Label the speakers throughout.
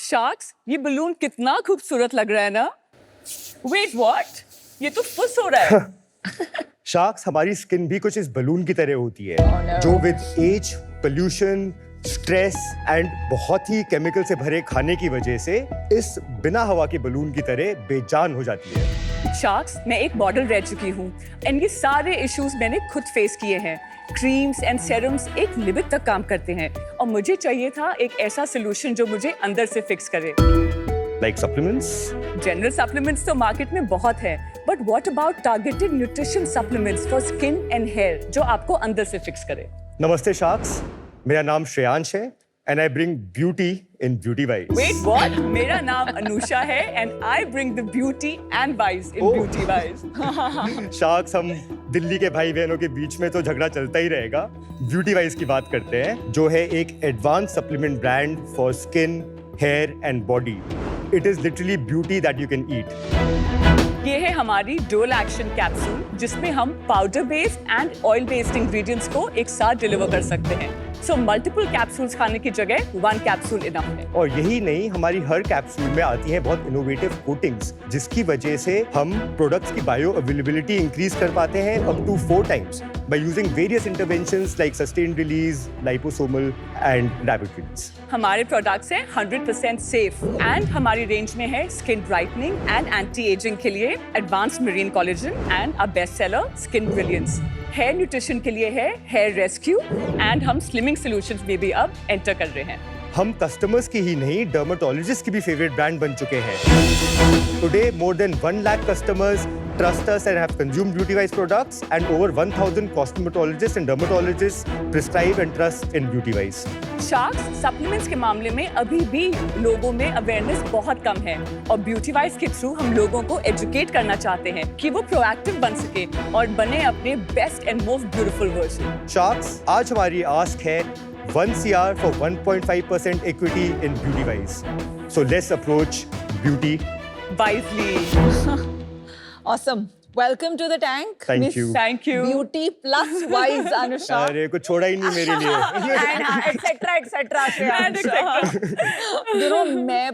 Speaker 1: Sharks, ये balloon कितना खूबसूरत लग रहा है ना? Wait what? ये तो फुस हो रहा है।
Speaker 2: शार्क्स हमारी स्किन भी कुछ इस बलून की तरह होती है
Speaker 1: no.
Speaker 2: जो with age, pollution, stress and बहुत ही केमिकल से भरे खाने की वजह से इस बिना हवा के बलून की तरह बेजान हो जाती है।
Speaker 1: शार्क्स, मैं एक मॉडल रह चुकी हूँ एंड ये सारे इश्यूज मैंने खुद फेस किए हैं। क्रीम्स एंड सेरम्स एक लिमिट तक काम करते हैं और मुझे चाहिए था एक ऐसा सोल्यूशन जो मुझे अंदर से फिक्स करे।
Speaker 2: Like supplements?
Speaker 1: जनरल सप्लीमेंट्स तो मार्केट में बहुत है, but what about targeted nutrition supplements for skin and hair जो आपको अंदर से फिक्स करे?
Speaker 2: नमस्ते शार्क्स, मेरा नाम श्रेयांश है and I bring beauty in beauty wise.
Speaker 1: Wait, what? मेरा नाम अनुषा है and I bring the beauty and wise in beauty wise.
Speaker 2: Sharks, हम दिल्ली के भाई बहनों के बीच में तो झगड़ा चलता ही रहेगा। ब्यूटी वाइज की बात करते हैं, जो है एक advance supplement brand for skin, hair and body. It is literally beauty that you can eat.
Speaker 1: ये है हमारी डुअल एक्शन कैप्सूल जिसमें हम powder based and oil based ingredients को एक साथ डिलीवर कर सकते हैं। सो मल्टीपल कैप्सूल्स खाने की जगह वन कैप्सूल इनफ है।
Speaker 2: और यही नहीं, हमारी हर कैप्सूल में आती हैं बहुत इनोवेटिव कोटिंग्स जिसकी वजह से हम प्रोडक्ट्स की बायो अवेलेबिलिटी इंक्रीज कर पाते हैं up to 4 times by using various interventions like sustained release, liposomal and rapid release.
Speaker 1: हमारे प्रोडक्ट्स हैं 100% सेफ एंड हमारी रेंज में है skin brightening and anti ageing के लिए advanced marine collagen and a best seller skin brilliance. Hair nutrition के लिए है हेयर रेस्क्यू एंड हम स्लिमिंग सॉल्यूशंस में भी अब एंटर कर रहे हैं।
Speaker 2: हम कस्टमर्स की ही नहीं, डर्मेटोलॉजिस्ट की भी फेवरेट ब्रांड बन चुके हैं। Today, more than 1 lakh customers trust us and have consumed BeautyWise products, and over 1,000 cosmetologists and dermatologists prescribe and trust in BeautyWise.
Speaker 1: Sharks, supplements के मामले में अभी भी लोगों में अवेयरनेस बहुत कम है और ब्यूटीवाइज के थ्रू हम लोगों को एजुकेट करना चाहते हैं कि वो प्रोएक्टिव बन सके और बने अपने best and most beautiful version.
Speaker 2: Sharks, आज हमारी आस्क है 1 CR for 1.5% equity in BeautyWise. So let's approach beauty
Speaker 1: wisely.
Speaker 3: Awesome. Welcome to the tank.
Speaker 2: Thank
Speaker 3: Miss
Speaker 2: you.
Speaker 1: Thank you.
Speaker 3: Beauty plus wise Anusha.
Speaker 2: अरे कुछ छोड़ा ही नहीं मेरे लिए।
Speaker 3: And etc. You know, मैं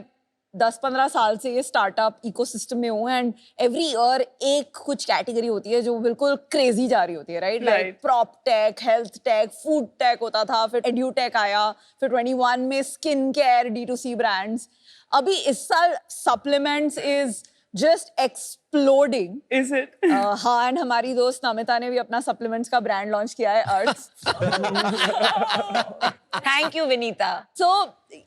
Speaker 3: 10-15 साल से ये स्टार्टअप इकोसिस्टम में हूँ एंड एवरी ईयर एक कुछ कैटेगरी होती है जो बिल्कुल क्रेजी जा रही होती है, right? Like prop tech, health tech, food tech होता था, फिर एड्यू टेक आया, फिर 21 में स्किन केयर, D2C ब्रांड्स। अभी इस साल supplements is just exploding.
Speaker 1: Is it?
Speaker 3: हाँ, एंड हमारी दोस्त नमिता ने भी अपना सप्लीमेंट्स का ब्रांड लॉन्च किया है, अर्थ। Thank you Vinita. सो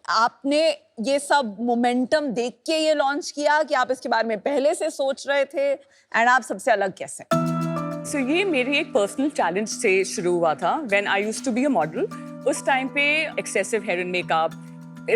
Speaker 3: आपने ये सब मोमेंटम देख के ये लॉन्च किया कि आप इसके बारे में पहले से सोच रहे थे, एंड आप सबसे अलग कैसे?
Speaker 1: So ये मेरे एक पर्सनल चैलेंज से शुरू हुआ था when I used to be a model. उस टाइम पे excessive hair and makeup,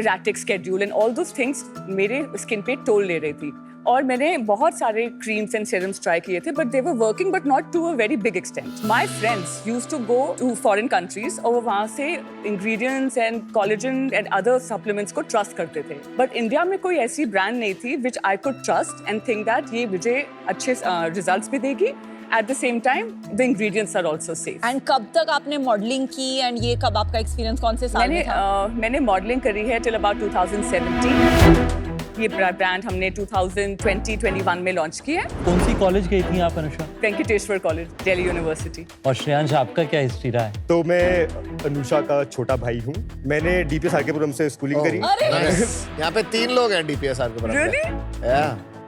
Speaker 1: erratic schedule and all those things मेरे स्किन पे टोल ले रही थी और मैंने बहुत सारे क्रीम्स एंड सीरम्स ट्राई किए थे, but they were working but not to a very big extent. My friends used to go to foreign countries और वहाँ से ingredients and collagen and other supplements को ट्रस्ट करते थे, बट इंडिया में कोई ऐसी ब्रांड नहीं थी which I could trust and think that ये मुझे अच्छे रिजल्ट्स भी देगी। At the same time, the ingredients are also safe.
Speaker 3: And कब तक आपने मॉडलिंग की एंड ये कब आपका एक्सपीरियंस कौन से साल में था?
Speaker 1: मैंने मॉडलिंग करी है till about 2017। ये ब्रांड हमने 2020-21 में लॉन्च किया है।
Speaker 4: कौन सी कॉलेज गई थी आप अनुषा?
Speaker 1: Venkateshwara college, Delhi university.
Speaker 4: और श्रेयांश, आपका क्या हिस्ट्री रहा है?
Speaker 2: तो मैं अनुषा का छोटा भाई हूँ। मैंने DPS आरकेपुरम से स्कूलिंग करी।
Speaker 5: यहाँ पे 3 लोग हैं DPS आरकेपुरम में।
Speaker 1: Really?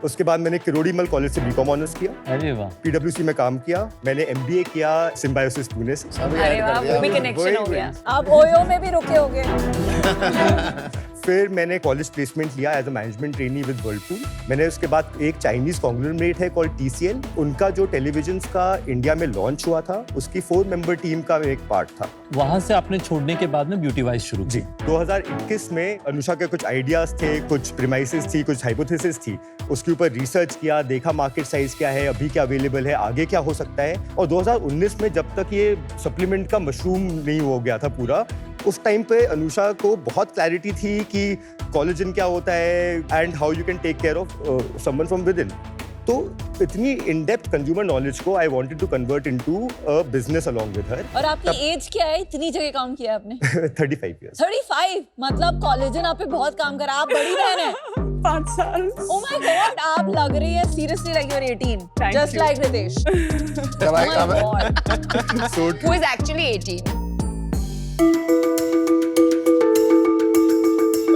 Speaker 2: उसके बाद मैंने किरोड़ीमल कॉलेज से BCom ऑनर्स किया।
Speaker 4: अरे वाह।
Speaker 2: PwC में काम किया। मैंने MBA किया सिम्बायोसिस पुणे से।
Speaker 3: अरे वाह, वो भी कनेक्शन हो गया। आप ओयो में भी रुके होंगे।
Speaker 2: फिर मैंने कॉलेज प्लेसमेंट लिया as a management trainee with Whirlpool. मैंने उसके बाद एक चाइनीज कॉन्ग्लोमरेट है कॉल्ड TCL, उनका जो टेलीविजन का इंडिया में लॉन्च हुआ था उसकी 4 मेंबर टीम का एक पार्ट था।
Speaker 4: वहां से आपने छोड़ने के बाद में ब्यूटीवाइज शुरू
Speaker 2: जी, 2021 में अनुषा के कुछ आइडियाज थे, कुछ प्रीमाइसेस थी, कुछ हाइपोथेसिस थी, उसके ऊपर रिसर्च किया, देखा मार्केट साइज क्या है, अभी क्या अवेलेबल है, आगे क्या हो सकता है। और 2019 में जब तक ये सप्लीमेंट का मशरूम नहीं हो गया था पूरा, उस टाइम पे अनुषा को बहुत क्लैरिटी थी कि कोलेजन क्या होता है and how you can take care of someone from with in. तो इतनी इन डेप्थ कंज्यूमर नॉलेज को I wanted to convert into a business along with her.
Speaker 3: और आपकी एज क्या है? इतनी जगह काम किया है आपने?
Speaker 2: 35 years.
Speaker 3: 35 मतलब कोलेजन आप पे बहुत काम करा. आप बड़ी बहन है.
Speaker 1: 5 साल.
Speaker 3: Oh my God, आप लग रही है seriously like you're 18.
Speaker 1: Thank
Speaker 3: Just
Speaker 1: you.
Speaker 3: like Ritesh.
Speaker 5: जब
Speaker 3: Oh
Speaker 5: आई
Speaker 3: my
Speaker 5: कब है?
Speaker 3: God.
Speaker 2: So
Speaker 3: Who is actually 18?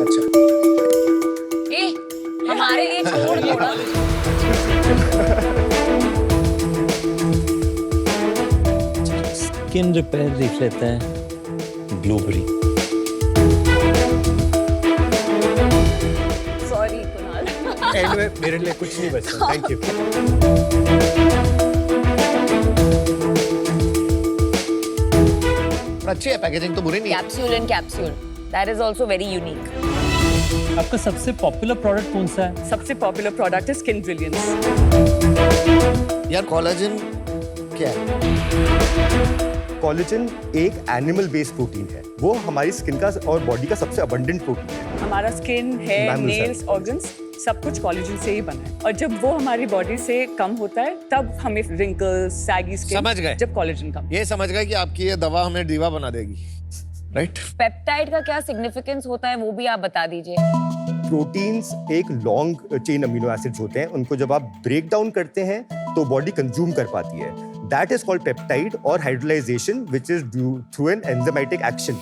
Speaker 5: अच्छा.
Speaker 3: ए, हमारे लिए छोड़ थोड़ा.
Speaker 4: स्किन रिपेयर देख लेते हैं. ग्लोबरी.
Speaker 3: Sorry, कुणाल.
Speaker 6: एंड में मेरे लिए कुछ नहीं बचता. Thank you.
Speaker 5: अच्छी है पैकेजिंग तो बुरी नहीं है.
Speaker 3: Capsule and capsule. That is also very unique.
Speaker 4: आपका सबसे पॉपुलर प्रोडक्ट कौन सा है?
Speaker 1: सबसे पॉपुलर प्रोडक्ट है स्किन ब्रिलियंस.
Speaker 5: यार कोलेजन क्या है?
Speaker 2: कोलेजन एक एनिमल बेस्ड प्रोटीन है. वो हमारी स्किन का और बॉडी का सबसे अबंडेंट प्रोटीन है.
Speaker 1: हमारा स्किन, हेयर,
Speaker 2: Mammals
Speaker 1: नेल्स,
Speaker 2: है.
Speaker 1: ऑर्गन्स सब कुछ कोलेजन से ही बना है. और जब वो हमारी बॉडी से कम होता है तब हमें रिंकल्स, सैगी स्किन.
Speaker 5: समझ गए.
Speaker 1: जब कोलेजन कम.
Speaker 5: ये समझ गए कि आपकी ये दवा हमें दीवा बना देगी. राइट?
Speaker 3: पेप्टाइड का क्या सिग्निफिकेंस होता है वो भी आप बता दीजिए.
Speaker 2: प्रोटीन्स एक लॉन्ग चेन अमीनो एसिड्स होते हैं. उनको जब आप ब्रेक डाउन करते हैं तो बॉडी कंज्यूम कर पाती है. दैट इज कॉल्ड पेप्टाइड और hydrolyzation which is due through an enzymatic action.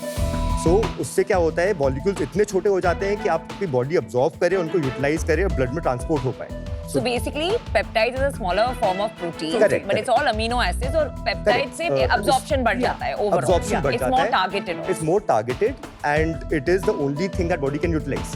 Speaker 2: So उससे क्या होता है, मॉलिक्यूल्स इतने छोटे हो जाते हैं कि आपकी बॉडी अब्जॉर्ब करे, उनको यूटिलाइज करे और ब्लड में ट्रांसपोर्ट हो पाए.
Speaker 3: So basically, peptides is a smaller form of protein,
Speaker 2: Correct,
Speaker 3: but it's all amino acids. और peptide से absorption बढ़ जाता है overall.
Speaker 2: Absorption बढ़
Speaker 3: It's
Speaker 2: जाता
Speaker 3: more
Speaker 2: है.
Speaker 3: targeted. also.
Speaker 2: It's more targeted and it is the only thing that body can utilize.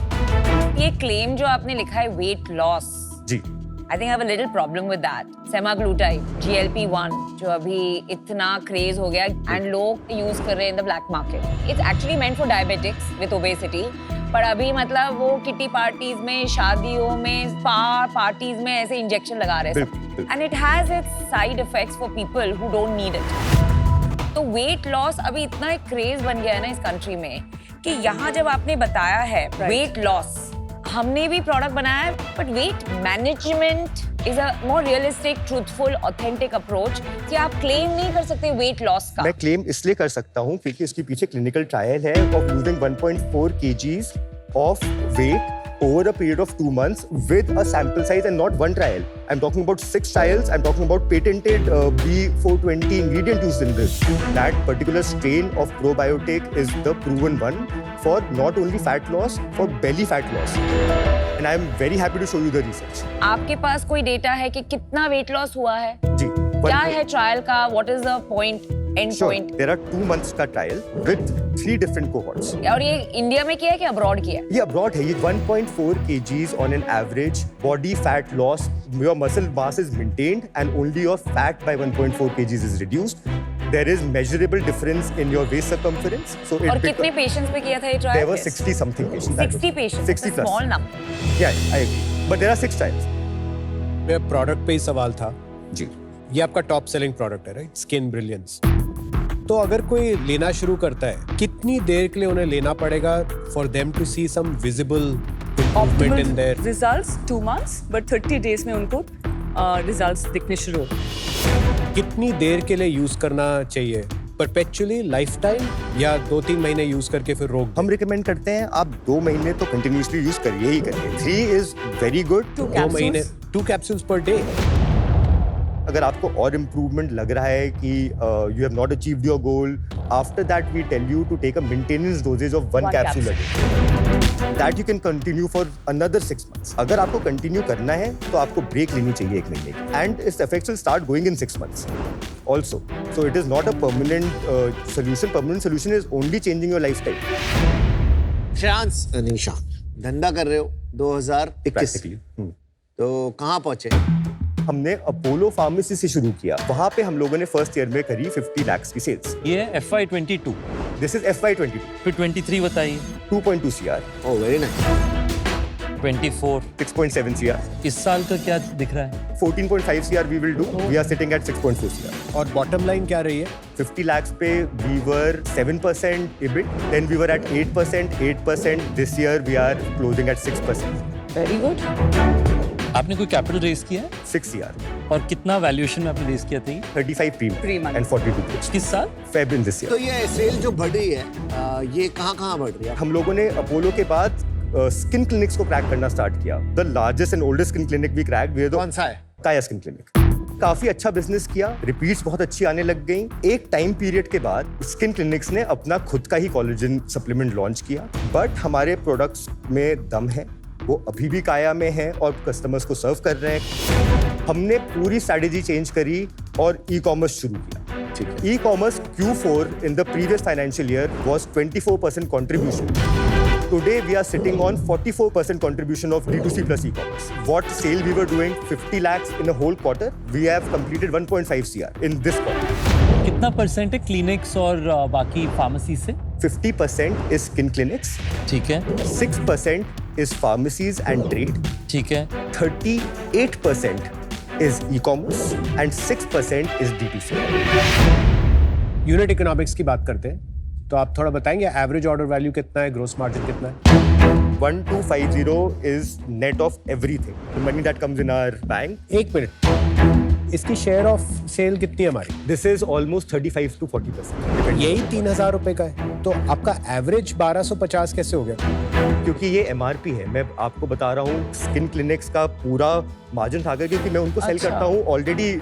Speaker 3: ये claim जो आपने लिखा है weight loss.
Speaker 2: Ji.
Speaker 3: I think I have a little problem with that. Semaglutide, GLP-1 जो अभी इतना craze हो गया and लोग use कर रहे हैं in the black market. It's actually meant for diabetics with obesity. पर अभी मतलब वो किटी पार्टीज में, शादियों में, स्पा पार्टीज में ऐसे इंजेक्शन लगा रहे हैं सब. And it has its side effects for people who don't need it. तो वेट लॉस अभी इतना एक क्रेज बन गया है ना इस कंट्री में कि यहाँ जब आपने बताया है वेट लॉस, हमने भी प्रोडक्ट बनाया है, but weight management is a more realistic, truthful, authentic approach कि आप क्लेम नहीं कर सकते वेट लॉस का.
Speaker 2: मैं क्लेम इसलिए कर सकता हूँ क्योंकि इसके पीछे क्लिनिकल ट्रायल है of losing 1.4 kgs of weight over a period of 2 months with a sample size and not one trial. I'm talking about 6 trials. I'm talking about patented B420 ingredient used in this. That particular strain of probiotic is the proven one for not only fat loss, for belly fat loss. And I'm very happy to show you the research.
Speaker 3: आपके पास कोई data है कि कितना weight loss हुआ है?
Speaker 2: जी.
Speaker 3: क्या है trial का? What is the point, and
Speaker 2: Sure.
Speaker 3: Point?
Speaker 2: There are 2 months का trial with 3 different cohorts.
Speaker 3: और ये इंडिया में किया है कि अब्रॉड किया है?
Speaker 2: ये abroad है. ये 1.4 kgs on an average. Body fat loss, your muscle mass is maintained and only your fat by 1.4 kgs is reduced. There is measurable difference in your waist circumference. So it
Speaker 3: और कितने patients पे किया था ये trial?
Speaker 2: There were 60 something patients.
Speaker 3: 60 patients.
Speaker 2: 60 plus.
Speaker 3: Small number.
Speaker 2: Yeah, I agree. But there are 6 trials.
Speaker 6: मेरा product पे ही सवाल था.
Speaker 2: जी.
Speaker 6: ये आपका टॉप सेलिंग प्रोडक्ट है, राइट? Skin brilliance. तो अगर कोई लेना शुरू करता है, कितनी देर के लिए उन्हें लेना पड़ेगा for them to see some visible improvement in their
Speaker 1: results 2 months, but 30 days में उनको रिजल्ट्स दिखने शुरू होते हैं.
Speaker 6: कितनी देर के लिए यूज करना चाहिए? परपेचुअली, लाइफ टाइम, या 2-3 महीने यूज करके फिर रोक दें?
Speaker 2: हम रिकमेंड करते हैं आप 2 महीने तो कंटिन्यूसली यूज करिए ही करिए. 3 is very good.
Speaker 1: 2
Speaker 6: 2 महीने,
Speaker 1: capsules.
Speaker 6: 2 capsules per day.
Speaker 2: अगर आपको और इम्प्रूवमेंट लग रहा है कि you have not achieved your goal, after that we tell you to take a maintenance dosages of 1 capsule a day. That you can continue for another 6 months. अगर आपको continue करना है तो आपको ब्रेक लेनी चाहिए 1 महीने की. And it's effects will start going in 6 months also. So it is not a permanent solution. Permanent solution is only changing your lifestyle.
Speaker 5: Shreyansh, Nisha, धंधा कर रहे हो 2021.
Speaker 2: Practically.
Speaker 5: तो कहाँ पहुंचे?
Speaker 2: हमने अपोलो फार्मेसी से शुरू किया. वहाँ पे हम लोगों ने फर्स्ट ईयर में करी 50 lakhs की सेल्स.
Speaker 4: ये है FY22.
Speaker 2: This is FY22.
Speaker 4: फिर 23 बताइए.
Speaker 2: 2.2 CR.
Speaker 5: Oh very nice.
Speaker 4: 24.
Speaker 2: 6.7 CR.
Speaker 4: इस साल का क्या दिख रहा है?
Speaker 2: 14.5 CR we will do. We are sitting at 6.4 CR.
Speaker 6: और बॉटम लाइन क्या रही है?
Speaker 2: 50 lakhs पे we were 7% EBIT. Then we were at 8%. This year we are closing at 6%.
Speaker 1: Very good.
Speaker 4: आपने कोई कैपिटल रेस किया है
Speaker 2: 6 year,
Speaker 4: और कितना वैल्यूएशन में आपने रेस किया था ये?
Speaker 2: 35
Speaker 1: Pre-money.
Speaker 2: pre-money and 42 post.
Speaker 4: किस साल?
Speaker 2: Feb in this year.
Speaker 5: तो ये सेल जो बढ़ रही है ये कहाँ बढ़ रही है?
Speaker 2: हम लोगों ने अपोलो के बाद स्किन क्लिनिक्स को क्रैक करना स्टार्ट किया. The largest and oldest skin clinic we crack we
Speaker 5: कौन सा है?
Speaker 2: काया स्किन क्लिनिक. काफी अच्छा बिजनेस किया, रिपीट्स बहुत अच्छी आने लग गई. एक टाइम पीरियड के बाद स्किन क्लिनिक्स ने अपना खुद का ही कोलेजन सप्लीमेंट लॉन्च किया. बट हमारे प्रोडक्ट्स में दम है, वो अभी भी काया में है और कस्टमर्स को सर्व कर रहे हैं. हमने पूरी स्ट्रैटेजी चेंज करी और ई कॉमर्स शुरू किया. E commerce Q4 in the previous financial year was 24% contribution. Today we are sitting on 44% contribution of D2C plus e-commerce. What sale we were doing 50 lakhs in a whole quarter, we have completed 1.5 CR in this quarter.
Speaker 4: कितना percent है clinics और बाकी pharmacy से?
Speaker 2: 50% is skin clinics,
Speaker 4: ठीक है,
Speaker 2: 6% is pharmacies and trade,
Speaker 4: ठीक है.
Speaker 2: 38% is e-commerce and 6% is D2C.
Speaker 6: Unit economics की बात करते हैं तो आप थोड़ा बताएंगे एवरेज ऑर्डर वैल्यू कितना है, ग्रोस मार्जिन कितना है?
Speaker 2: 1250 is net of everything. The money that comes in our bank.
Speaker 6: एक मिनट, इसकी शेयर ऑफ सेल कितनी है हमारी?
Speaker 2: This is almost 35 to 40%.
Speaker 6: यही 3,000 रुपए का है, तो आपका एवरेज 1250 कैसे हो गया?
Speaker 2: क्योंकि ये MRP है. मैं आपको बता रहा हूँ स्किन क्लिनिक्स का पूरा मार्जिन था क्योंकि मैं उनको सेल
Speaker 3: अच्छा।
Speaker 2: करता हूँ ऑलरेडी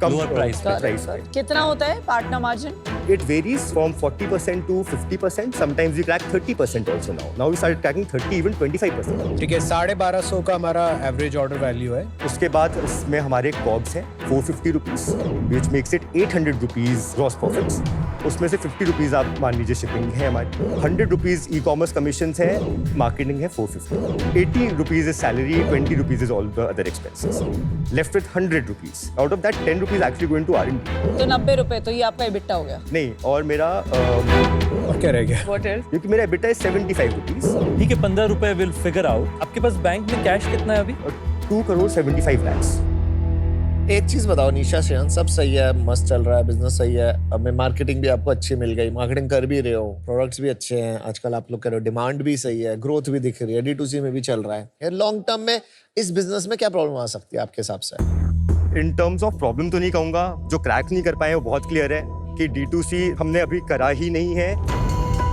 Speaker 2: कम
Speaker 4: Lower price पे।
Speaker 2: प्राइस पे.
Speaker 3: कितना होता है partner margin?
Speaker 2: It varies from 40% to 50%. Sometimes we crack 30% also now. Now we started cracking 30, even 25%.
Speaker 6: ठीक है, 1250 का हमारा एवरेज ऑर्डर वैल्यू है.
Speaker 2: उसके बाद इसमें हमारे कॉब्स हैं 450 rupees, which makes it 800 rupees gross profits. उसमें से 50 रुपीज आप मान लीजिए शिपिंग है हमारी, 100 रुपीज ई कॉमर्स कमीशन है, मार्केटिंग है 450, 80 rupees is salary, 20 rupees is all the other expenses. Left with 100 rupees. Out of that 10 rupees actually going to R&D.
Speaker 3: तो 90 रुपए, तो ये आपका EBITDA हो गया.
Speaker 2: नहीं, और मेरा
Speaker 6: और क्या रह गया?
Speaker 1: What else?
Speaker 2: क्योंकि मेरा EBITDA है 75 रुपीज,
Speaker 4: ठीक है, 15 रुपए विल फिगर आउट. आपके पास बैंक में कैश कितना है अभी?
Speaker 2: 2 करोड़ 75 lakhs.
Speaker 5: एक चीज बताओ निशा श्रेयांश, सब सही है, मस्त चल रहा है, बिजनेस सही है, अब में मार्केटिंग भी आपको अच्छी मिल गई, मार्केटिंग कर भी रहे हो, प्रोडक्ट्स भी अच्छे हैं, आजकल आप लोग कह रहे हो डिमांड भी सही है, ग्रोथ भी दिख रही है, D2C में भी चल रहा है. लॉन्ग टर्म में इस बिजनेस में क्या प्रॉब्लम आ सकती है आपके हिसाब से?
Speaker 2: इन टर्म्स ऑफ प्रॉब्लम तो नहीं कहूँगा, जो क्रैक नहीं कर पाए वो बहुत क्लियर है कि D2C हमने अभी करा ही नहीं है.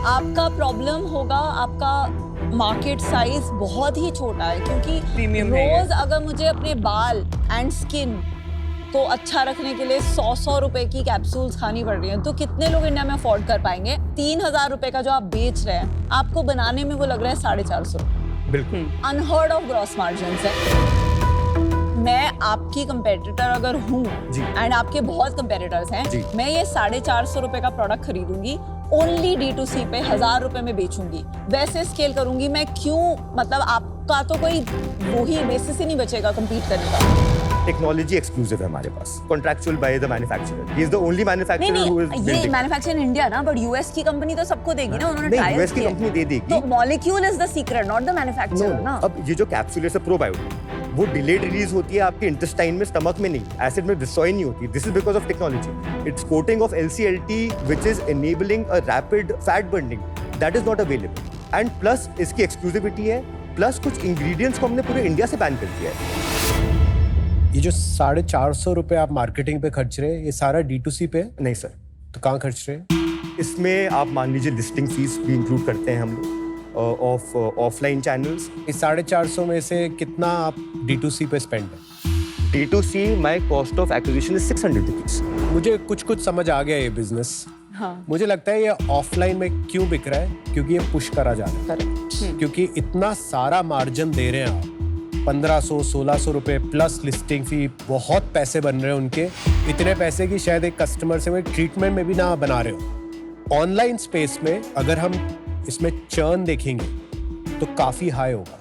Speaker 3: आपका प्रॉब्लम होगा, आपका मार्केट साइज बहुत ही छोटा है, क्योंकि
Speaker 1: Premium है ये।
Speaker 3: रोज अगर मुझे अपने बाल एंड स्किन को अच्छा रखने के लिए 100 रुपए की कैप्सूल्स खानी पड़ रही हैं, तो कितने लोग इंडिया में अफोर्ड कर पाएंगे? 3,000 रुपए का जो आप बेच रहे हैं, आपको बनाने में वो लग रहा है 450 रुपए.
Speaker 2: बिल्कुल.
Speaker 3: अनहर्ड ऑफ ग्रॉस मार्जिन है. मैं आपकी कंपेटिटर अगर हूँ
Speaker 2: जी।
Speaker 3: एंड आपके बहुत कंपेटिटर्स हैं,
Speaker 2: जी।
Speaker 3: मैं ये 450 रुपए का प्रोडक्ट खरीदूंगी, ओनली D2C पे 1,000 रुपए में बेचूंगी, वैसे स्केल करूंगी मैं. क्यों? मतलब आपका तो कोई वही बेसिस ही नहीं बचेगा कम्पीट करने का.
Speaker 2: टेक्नोलॉजी एक्सक्लूसिव है हमारे पास, contractual by the manufacturer. He is the only
Speaker 3: नहीं
Speaker 2: मैन्युफैक्चरर हु इज
Speaker 3: नहीं, ये
Speaker 2: बिल्डिंग.
Speaker 3: मैन्युफैक्चर इन इंडिया ना, बट यूएस की कंपनी तो सबको देगी ना, उन्होंने
Speaker 2: नहीं,
Speaker 3: ट्रायल्स
Speaker 2: यूएस की
Speaker 3: किए.
Speaker 2: कंपनी दे देगी.
Speaker 3: तो molecule is the secret, not the
Speaker 2: No,
Speaker 3: manufacturer ना.
Speaker 2: अब ये जो कैप्सूल है प्रोबायोटिक, वो डिलेड रिलीज होती है आपके इंटेस्टाइन में, स्टमक में नहीं, एसिड में डिस्ट्रॉय नहीं होती. This is because of technology. It's coating of LCLT which is enabling a rapid fat burning, that is not available. And plus इसकी एक्सक्लूसिविटी है, प्लस कुछ इंग्रेडिएंट्स को हमने पूरे इंडिया से बैन कर दिया है.
Speaker 6: ये जो 450 रुपए आप मार्केटिंग पे खर्च रहे हैं, ये सारा D2C पे है?
Speaker 2: नहीं सर,
Speaker 6: तो कहाँ खर्च रहे हैं?
Speaker 2: इसमें आप मान लीजिए लिस्टिंग फीस भी इंक्लूड करते हैं हम लोग ऑफ ऑफलाइन चैनल्स.
Speaker 6: इस 450 में से कितना आप D2C पे स्पेंड है?
Speaker 2: D2C my cost of acquisition is 600 rupees.
Speaker 6: मुझे कुछ समझ आ गया ये बिजनेस.
Speaker 1: हाँ.
Speaker 6: मुझे लगता है ये ऑफलाइन में क्यों बिक रहा है, क्योंकि ये पुश करा जा रहा है. क्योंकि इतना सारा मार्जिन दे रहे हैं आप, 1500-1600 रुपए प्लस लिस्टिंग फी, बहुत पैसे बन रहे हैं उनके. इतने पैसे की शायद एक कस्टमर से वो ट्रीटमेंट में भी ना बना रहे हो. ऑनलाइन स्पेस में अगर हम इसमें चर्न देखेंगे तो काफी हाई होगा.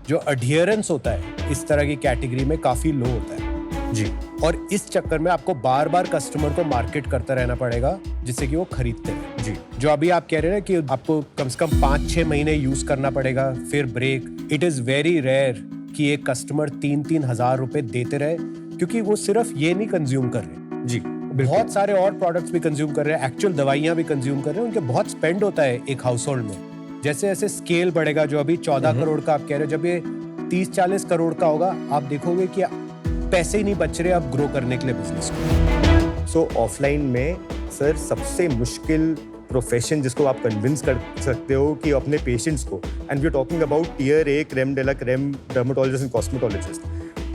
Speaker 6: जो अडियरेंस होता है इस तरह की कैटेगरी में काफी लो होता है
Speaker 2: जी.
Speaker 6: और इस चक्कर में आपको बार बार कस्टमर को मार्केट करता रहना पड़ेगा जिससे कि वो खरीदते हैं.
Speaker 2: जी.
Speaker 6: जो अभी आप कह रहे हैं ना कि आपको कम से कम 5-6 महीने यूज करना पड़ेगा फिर break. It is very rare कि एक कस्टमर 3-3 हजार रुपए देते रहे, क्योंकि वो सिर्फ ये नहीं कंज्यूम कर रहे.
Speaker 2: जी.
Speaker 6: बहुत सारे और प्रोडक्ट्स भी कंज्यूम कर रहे हैं, एक्चुअल दवाइयां भी कंज्यूम कर रहे हैं. उनके बहुत स्पेंड होता है एक हाउस होल्ड में. जैसे जैसे स्केल बढ़ेगा, जो अभी 14 करोड़ का आप कह रहे हो, जब ये 30-40 करोड़ का होगा, आप देखोगे कि पैसे ही नहीं बच रहे अब ग्रो करने के लिए बिजनेस को।
Speaker 2: सो ऑफलाइन में सर सबसे मुश्किल प्रोफेशन जिसको आप कन्विंस कर सकते हो कि अपने पेशेंट्स को, and we are talking about tier A creme de la creme dermatologist and cosmetologist,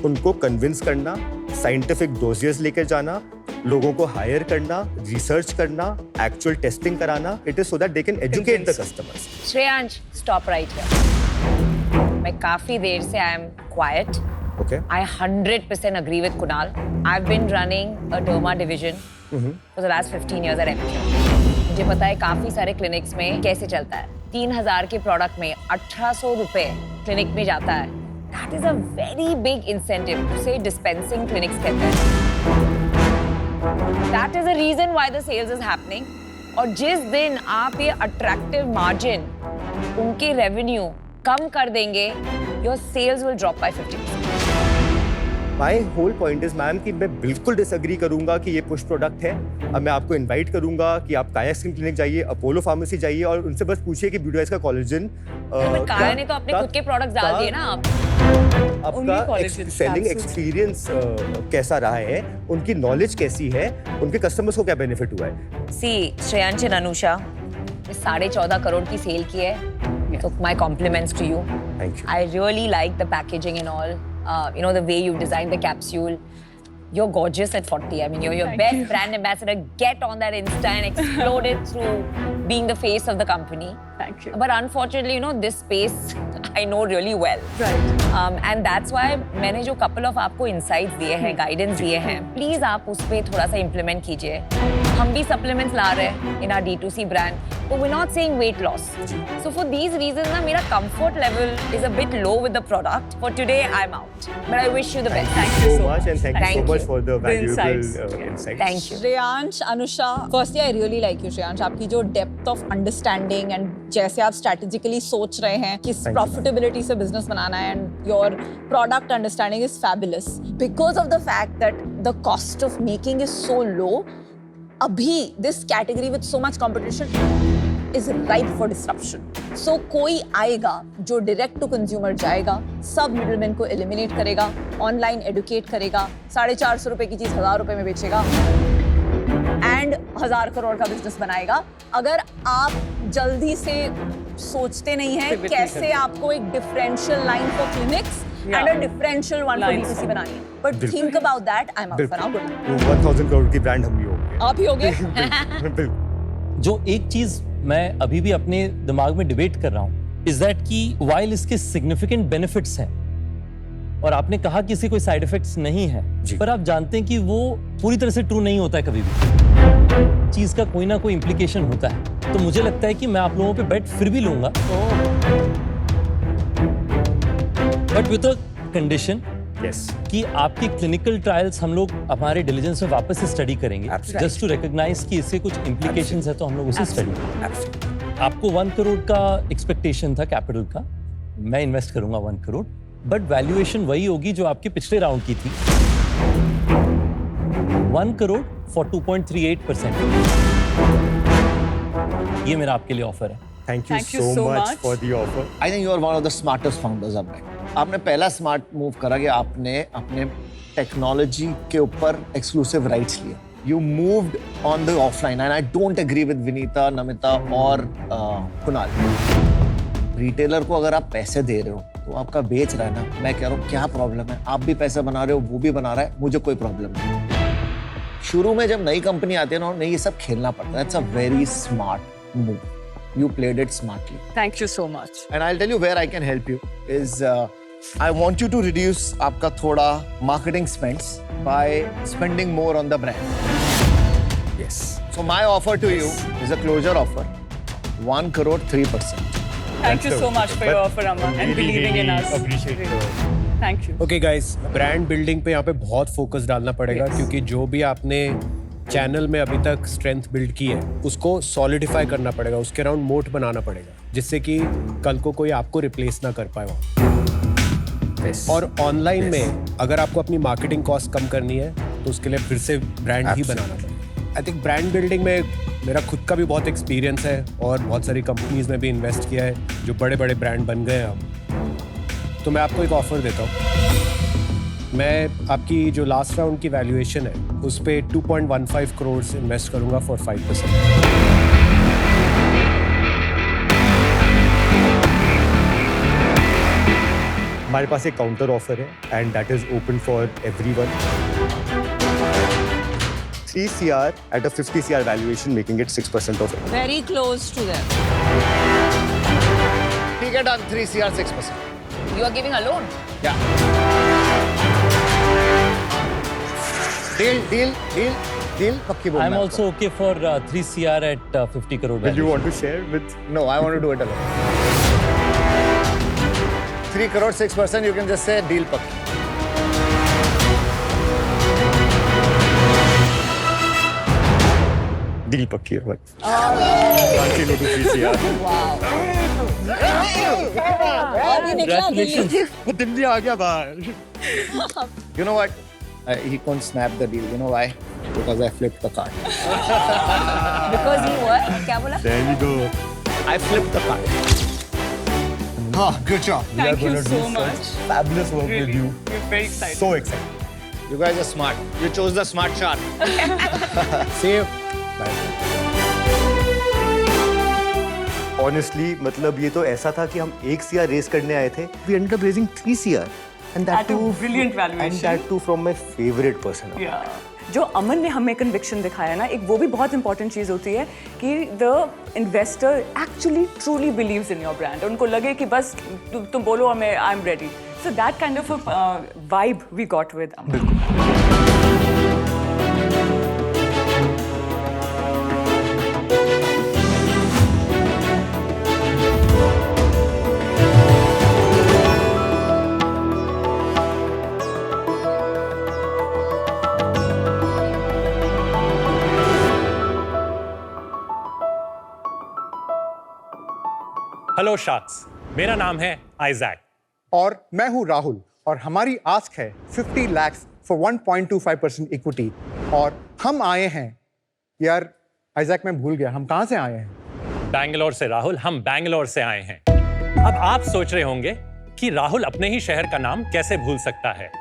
Speaker 2: उनको कन्विंस करना, साइंटिफिक डोजेस लेकर जाना, लोगों को हायर करना, रिसर्च करना, एक्चुअल टेस्टिंग कराना, it is so that they can educate the customers.
Speaker 7: Shreyansh, stop right here. मैं काफी देर से I am quiet.
Speaker 2: Okay.
Speaker 7: I 100% agree with Kunal. I've been running a derma division for the last 15 years at MQ. मुझे पता है काफी सारे clinics में कैसे चलता है। 3000 के प्रोडक्ट में 1800 रुपए क्लिनिक में जाता है। That is a very big incentive. उसे dispensing clinics कहते हैं। That is the reason why the sales is happening. और जिस दिन आप ये attractive margin, उनके revenue कम कर देंगे, your sales will drop by 50%.
Speaker 2: My whole point is ma'am कि मैं बिल्कुल डिसएग्री करूंगा कि ये पुश प्रोडक्ट है। अब मैं आपको इनवाइट करूंगा कि आप काया स्किन क्लिनिक जाइए, अपोलो फार्मेसी जाइए और उनसे बस पूछिए कि ब्यूटी का कोलेजन।
Speaker 7: काया ने तो अपने खुद के प्रोडक्ट्स डाल दिए ना आप।
Speaker 1: Only
Speaker 2: आपका
Speaker 1: collagen
Speaker 2: सेलिंग
Speaker 1: capsules.
Speaker 2: एक्सपीरियंस कैसा रहा है, उनकी नॉलेज कैसी है, उनके कस्टमर्स को क्या बेनिफिट हुआ है।
Speaker 7: सी श्रेयांश एंड अनुषा, 14.5 करोड़ की सेल की है। So my compliments to you.
Speaker 2: Thank you.
Speaker 7: I really like the packaging and all. You know, the way you've designed the capsule. You're gorgeous at 40. I mean, you're your
Speaker 1: Thank
Speaker 7: best
Speaker 1: you.
Speaker 7: brand ambassador. Get on that Insta and explode it through being the face of the company.
Speaker 1: Thank you.
Speaker 7: But unfortunately, you know, this space I know really well.
Speaker 1: Right.
Speaker 7: And that's why मैंने जो couple of आपको insights दिए हैं, guidance दिए हैं, please आप उस पे थोड़ा सा implement कीजिए। हम भी supplements ला रहे हैं in our D2C brand, but we're not saying weight loss. So for these reasons ना मेरा comfort level is a bit low with the product. For today, I'm out. But I wish you the best.
Speaker 1: Thank you so
Speaker 2: much and thank you so
Speaker 7: Thank
Speaker 2: much
Speaker 7: you.
Speaker 2: for the valuable
Speaker 1: insights.
Speaker 2: insights.
Speaker 7: Thank you.
Speaker 3: Shreyansh, Anusha, firstly I really like you Shreyansh, आपकी जो depth of understanding and जैसे आप strategically सोच रहे हैं किस
Speaker 2: you,
Speaker 3: profitability से business बनाना है, and your product understanding is fabulous because of the fact that the cost of making is so low. अभी this category with so much competition is ripe for disruption. So कोई आएगा जो direct to consumer जाएगा, सब middleman को eliminate करेगा, online educate करेगा, 450 रुपए की चीज 1000 रुपए में बेचेगा एंड 1000 करोड़ का बिजनेस बनाएगा। अगर आप जल्दी से सोचते नहीं हैं
Speaker 1: Pivot नहीं
Speaker 3: कैसे
Speaker 1: करते।
Speaker 3: आपको एक differential line for clinics and a differential one for
Speaker 1: Lines.
Speaker 3: D2C बनानी है, but think about that. I am out for now. Good
Speaker 2: 1000 crore की ब्रांड हम भी होंगे।
Speaker 3: आप ही होगे।
Speaker 2: बिल्कुल।
Speaker 4: जो एक चीज मैं अभी भी अपने दिमाग में डिबेट कर रहा हूँ इज दैट कि वाइल इसके सिग्निफिकेंट बेनिफिट्स हैं और आपने कहा कि इसके कोई साइड इफेक्ट्स नहीं है, पर आप जानते हैं कि वो पूरी तरह से ट्रू नहीं होता है। कभी भी चीज का कोई ना कोई इम्प्लीकेशन होता है। तो मुझे लगता है कि मैं आप लोगों पे बेट फिर भी लूंगा, but with a condition
Speaker 2: yes
Speaker 4: कि आपके क्लिनिकल ट्रायल्स हम लोग हमारे डिलीजेंस में वापस से स्टडी करेंगे,
Speaker 2: Absolutely.
Speaker 4: जस्ट टू रिकॉग्नाइज कि इससे कुछ इम्प्लीकेशंस है, तो हम लोग उसे स्टडी करेंगे।
Speaker 2: एब्सोल्युटली।
Speaker 4: आपको 1 करोड़ का एक्सपेक्टेशन था कैपिटल का, मैं इन्वेस्ट करूंगा 1 करोड़, बट वैल्यूएशन वही होगी जो आपके पिछले राउंड की थी, 1 करोड़ फॉर 2.38%। ये मेरा आपके लिए ऑफर है।
Speaker 2: Thank you
Speaker 1: Thank you
Speaker 2: so
Speaker 1: so
Speaker 2: much
Speaker 1: much.
Speaker 2: For the offer.
Speaker 5: I think you are one of the smartest founders अब तक। आपने पहला स्मार्ट मूव करा कि आपने अपने टेक्नोलॉजी के ऊपर एक्सक्लूसिव राइट्स लिए। You moved on the offline and I don't agree with Vineeta, Namita और कुणाल। रिटेलर को अगर आप पैसे दे रहे हो तो आपका बेच रहा है ना। मैं कह रहा हूँ क्या प्रॉब्लम है, आप भी पैसे बना रहे हो, वो भी बना रहा है, मुझे कोई प्रॉब्लम नहीं। शुरू में जब नई कंपनी आती है ना, उन्हें ये सब खेलना पड़ता है। It's a very smart move. You played it smartly.
Speaker 1: Thank you so much.
Speaker 5: And I'll tell you where I can help you is I want you to reduce आपका थोड़ा marketing spends by spending more on the brand.
Speaker 2: Yes
Speaker 5: So my offer to you is a closure offer, 1 crore 3%.
Speaker 1: Thank you so much for your offer, Aman, and believing in us.
Speaker 2: Appreciate
Speaker 1: Thank you.
Speaker 6: Okay guys, brand building पे यहाँ पे बहुत focus डालना पड़ेगा,
Speaker 1: Yes.
Speaker 6: क्योंकि जो भी आपने चैनल में अभी तक स्ट्रेंथ बिल्ड की है उसको सॉलिडिफाई करना पड़ेगा, उसके अराउंड मोट बनाना पड़ेगा, जिससे कि कल को कोई आपको रिप्लेस ना कर पाए वहाँ। और ऑनलाइन में अगर आपको अपनी मार्केटिंग कॉस्ट कम करनी है तो उसके लिए फिर से ब्रांड ही बनाना पड़ेगा। आई थिंक ब्रांड बिल्डिंग में मेरा खुद का भी बहुत एक्सपीरियंस है और बहुत सारी कंपनीज में भी इन्वेस्ट किया है जो बड़े बड़े ब्रांड बन गए हैं अब। तो मैं आपको एक ऑफर देता हूँ। मैं आपकी जो लास्ट राउंड की वैल्यूएशन है उस पे 2.15 करोड़ इन्वेस्ट करूंगा फॉर 5%।
Speaker 2: हमारे पास एक काउंटर ऑफर है and that is open for everyone. 3 CR at a 50 CR valuation, making it 6% of it.
Speaker 3: Very close to them.
Speaker 5: ठीक है, done. 3 CR 6%.
Speaker 7: You are giving a loan.
Speaker 5: Yeah. Deal. पक्की बोलना
Speaker 4: I'm
Speaker 5: है
Speaker 4: also okay for 3 CR at 50 crore
Speaker 2: Will you
Speaker 4: valuation.
Speaker 2: want to share with?
Speaker 5: आपको। No, I want to do it alone. 3 crore 6%. You can just say deal पक्की।
Speaker 2: Deal पक्की है भाई। Can't say no to 3 CR.
Speaker 3: और ये निकला दिल्ली।
Speaker 2: वो दिल्ली आ गया बाहर।
Speaker 5: You know what? He couldn't snap the deal. You know why? Because I flipped the card.
Speaker 7: Because you what? क्या बोला?
Speaker 2: There we go.
Speaker 5: I flipped the card. Oh, good job.
Speaker 2: We are
Speaker 1: Thank you
Speaker 2: going to
Speaker 1: so
Speaker 2: do
Speaker 1: much.
Speaker 2: such fabulous work with
Speaker 1: Really,
Speaker 2: you.
Speaker 1: we're very excited.
Speaker 2: So excited.
Speaker 5: You guys are smart. You chose the smart shark.
Speaker 6: Save
Speaker 2: Honestly, मतलब ये तो ऐसा था कि हम 1 CR race करने आए थे. We ended up raising 3 CR. And that
Speaker 1: At a
Speaker 2: too,
Speaker 1: brilliant
Speaker 2: and
Speaker 1: valuation.
Speaker 2: that too from my favorite person.
Speaker 1: Yeah. जो अमन ने हमें कन्विक्शन दिखाया ना, एक वो भी बहुत इंपॉर्टेंट चीज़ होती है कि the investor actually truly believes in your brand. उनको लगे कि बस तुम बोलो और मैं I am ready. So that kind of vibe we got with Aman.
Speaker 8: Hello sharks, मेरा नाम है आइजैक।
Speaker 9: और मैं हूं राहुल और हमारी आस्क है 50 लाख फॉर 1.25% इक्विटी। और हम आए हैं यार, आइजैक मैं भूल गया हम कहां से आए हैं।
Speaker 8: बैंगलोर से राहुल, हम बैंगलोर से आए हैं। अब आप सोच रहे होंगे कि राहुल अपने ही शहर का नाम कैसे भूल सकता है,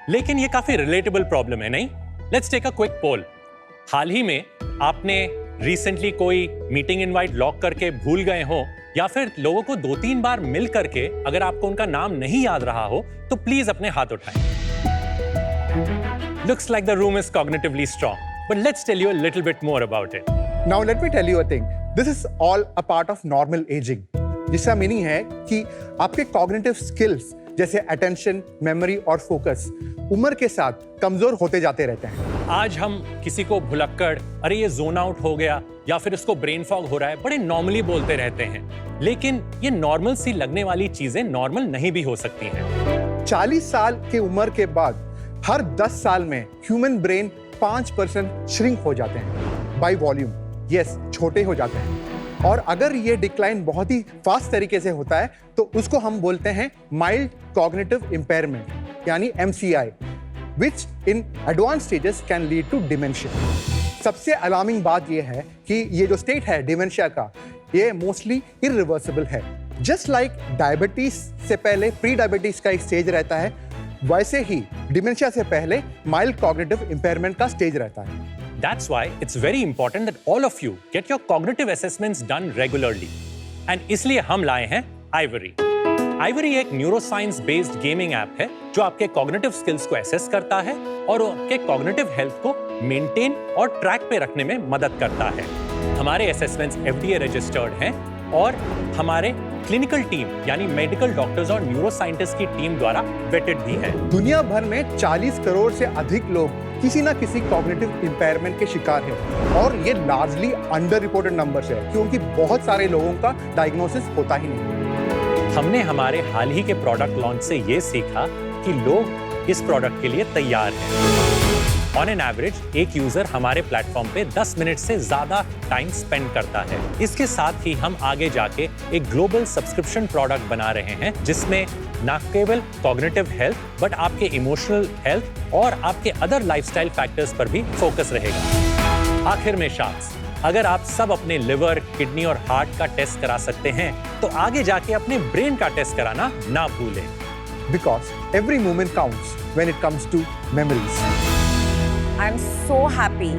Speaker 8: लेकिन ये काफी रिलेटेबल प्रॉब्लम है, नहीं? लेट्स टेक अ क्विक पोल। हाल ही में आपने रिसेंटली कोई मीटिंग इनवाइट लॉक करके भूल गए हो, या फिर लोगों को 2-3 बार मिल करके अगर आपको उनका नाम नहीं याद रहा हो तो प्लीज अपने हाथ उठाएं। Looks like the room is cognitively strong, but let's tell you a little bit more about it.
Speaker 9: Now let me tell you a thing, this is all a part of normal ageing, जिसका meaning है कि आपके cognitive skills जैसे attention, memory और focus उम्र के साथ कमजोर होते जाते रहते हैं।
Speaker 8: आज हम किसी को भुलक्कड़, अरे ये जोन आउट हो गया, या फिर इसको ब्रेन फॉग हो रहा है, बड़े नॉर्मली बोलते रहते हैं, लेकिन ये नॉर्मल सी लगने वाली चीजें नॉर्मल नहीं भी हो सकती हैं।
Speaker 9: 40 साल की उम्र के बाद हर 10 साल में ह्यूमन ब्रेन 5% श्रिंक हो जाते हैं बाय वॉल्यूम। यस, छोटे हो जाते हैं। और अगर ये डिक्लाइन बहुत ही फास्ट तरीके से होता है तो उसको हम बोलते हैं माइल्ड कॉग्निटिव इम्पेयरमेंट, यानी MCI, which in advanced stages can lead to dementia. सबसे अलार्मिंग बात यह है कि ये जो स्टेट है डिमेंशिया का, ये मोस्टली इरिवर्सिबल है। जस्ट लाइक डायबिटीज से पहले प्री डायबिटीज का एक स्टेज रहता है, वैसे ही डिमेंशिया से पहले माइल्ड कॉग्निटिव इम्पेयरमेंट का स्टेज रहता है।
Speaker 8: That's why it's very important that all of you get your cognitive assessments done regularly. And इसलिए हम लाए हैं Ivory. Ivory एक न्यूरोसाइंस बेस्ड गेमिंग ऐप है जो आपके कॉग्निटिव स्किल्स को एसेस करता है और आपके कॉग्निटिव हेल्थ को मेंटेन और ट्रैक पे रखने में मदद करता है। हमारे असेसमेंट्स FDA रजिस्टर्ड हैं और हमारे क्लिनिकल टीम यानी मेडिकल डॉक्टर्स और न्यूरोसाइंटिस्ट की टीम द्वारा वेटेड भी है।
Speaker 9: दुनिया भर में 40 करोड़ से अधिक लोग किसी ना किसी कॉग्निटिव इम्पेयरमेंट के शिकार हैं और ये लार्जली अंडर रिपोर्टेड नंबर्स है क्योंकि बहुत सारे लोगों का डायग्नोसिस होता ही नहीं।
Speaker 8: हमने हमारे हाल ही के प्रोडक्ट लॉन्च से ये सीखा कि लोग इस प्रोडक्ट के लिए तैयार हैं। ऑन एन एवरेज एक यूजर हमारे प्लेटफॉर्म पे 10 मिनट से ज्यादा टाइम स्पेंड करता है। इसके साथ ही हम आगे जाके एक ग्लोबल सब्सक्रिप्शन प्रोडक्ट बना रहे हैं जिसमें न केवल कॉग्निटिव हेल्थ बट आपके इमोशनल हेल्थ और आपके अदर लाइफस्टाइल फैक्टर्स पर भी फोकस रहेगा। आखिर में शार्क्स, अगर आप सब अपने लिवर, किडनी और हार्ट का टेस्ट करा सकते हैं तो आगे जाके अपने ब्रेन का टेस्ट कराना ना भूलें।
Speaker 9: because every moment counts when it comes to memories.
Speaker 7: I'm so happy.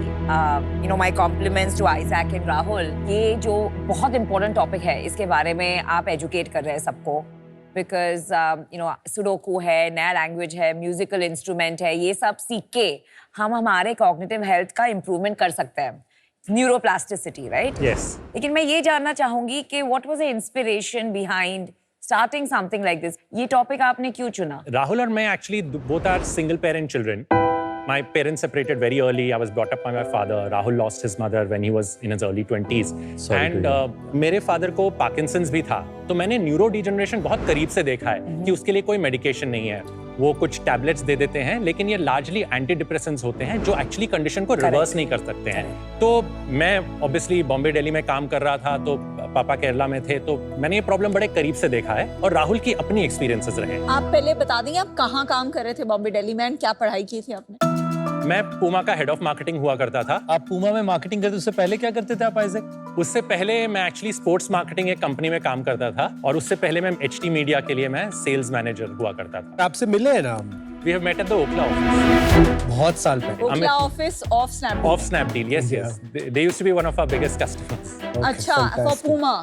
Speaker 7: My compliments to Isaac and Rahul. ये जो बहुत important topic है, इसके बारे में आप educate कर रहे हैं सबको. Because Sudoku है, नया language है, musical instrument है, ये सब सीख के हम हमारे cognitive health का improvement कर सकते हैं. Neuroplasticity, right?
Speaker 8: Yes.
Speaker 7: लेकिन मैं ये जानना चाहूँगी कि what was the inspiration behind starting something like this? ये topic आपने क्यों चुना?
Speaker 8: Rahul और मैं actually both are single parent children. My parents separated very early. I was brought up by my father. Rahul lost his mother when he was in his early 20s. And मेरे father को Parkinson's भी था. तो मैंने neuro degeneration बहुत करीब से देखा है कि उसके लिए कोई मेडिकेशन नहीं है. वो कुछ टैबलेट्स दे देते हैं, लेकिन ये लार्जली एंटी डिप्रेसेंट्स होते हैं जो एक्चुअली कंडीशन को रिवर्स नहीं कर सकते हैं. तो मैं ऑब्वियसली बॉम्बे दिल्ली में काम कर रहा था, तो पापा केरला में थे, तो मैंने ये प्रॉब्लम बड़े करीब से देखा है और राहुल की अपनी एक्सपीरियंसेस रहे.
Speaker 3: आप पहले बता देंगे आप कहाँ काम कर रहे थे बॉम्बे दिल्ली में, क्या पढ़ाई की थी आपने?
Speaker 8: मैं पूमा का हेड ऑफ मार्केटिंग हुआ करता था.
Speaker 4: आप पूमा में मार्केटिंग करते, उससे पहले क्या करते थे आप आइजैक?
Speaker 8: उससे पहले मैं एक्चुअली स्पोर्ट्स मार्केटिंग एक कंपनी में काम करता था और उससे पहले मैं HT मीडिया के लिए मैं सेल्स मैनेजर हुआ करता था.
Speaker 6: आपसे मिले हैं ना?
Speaker 8: We have met at the Ookla office.
Speaker 6: बहुत साल पहले.
Speaker 3: Okhla office of Snapdeal.
Speaker 8: Of Snapdeal, yes, yes. They used to be one of our biggest customers.
Speaker 3: अच्छा, for Puma.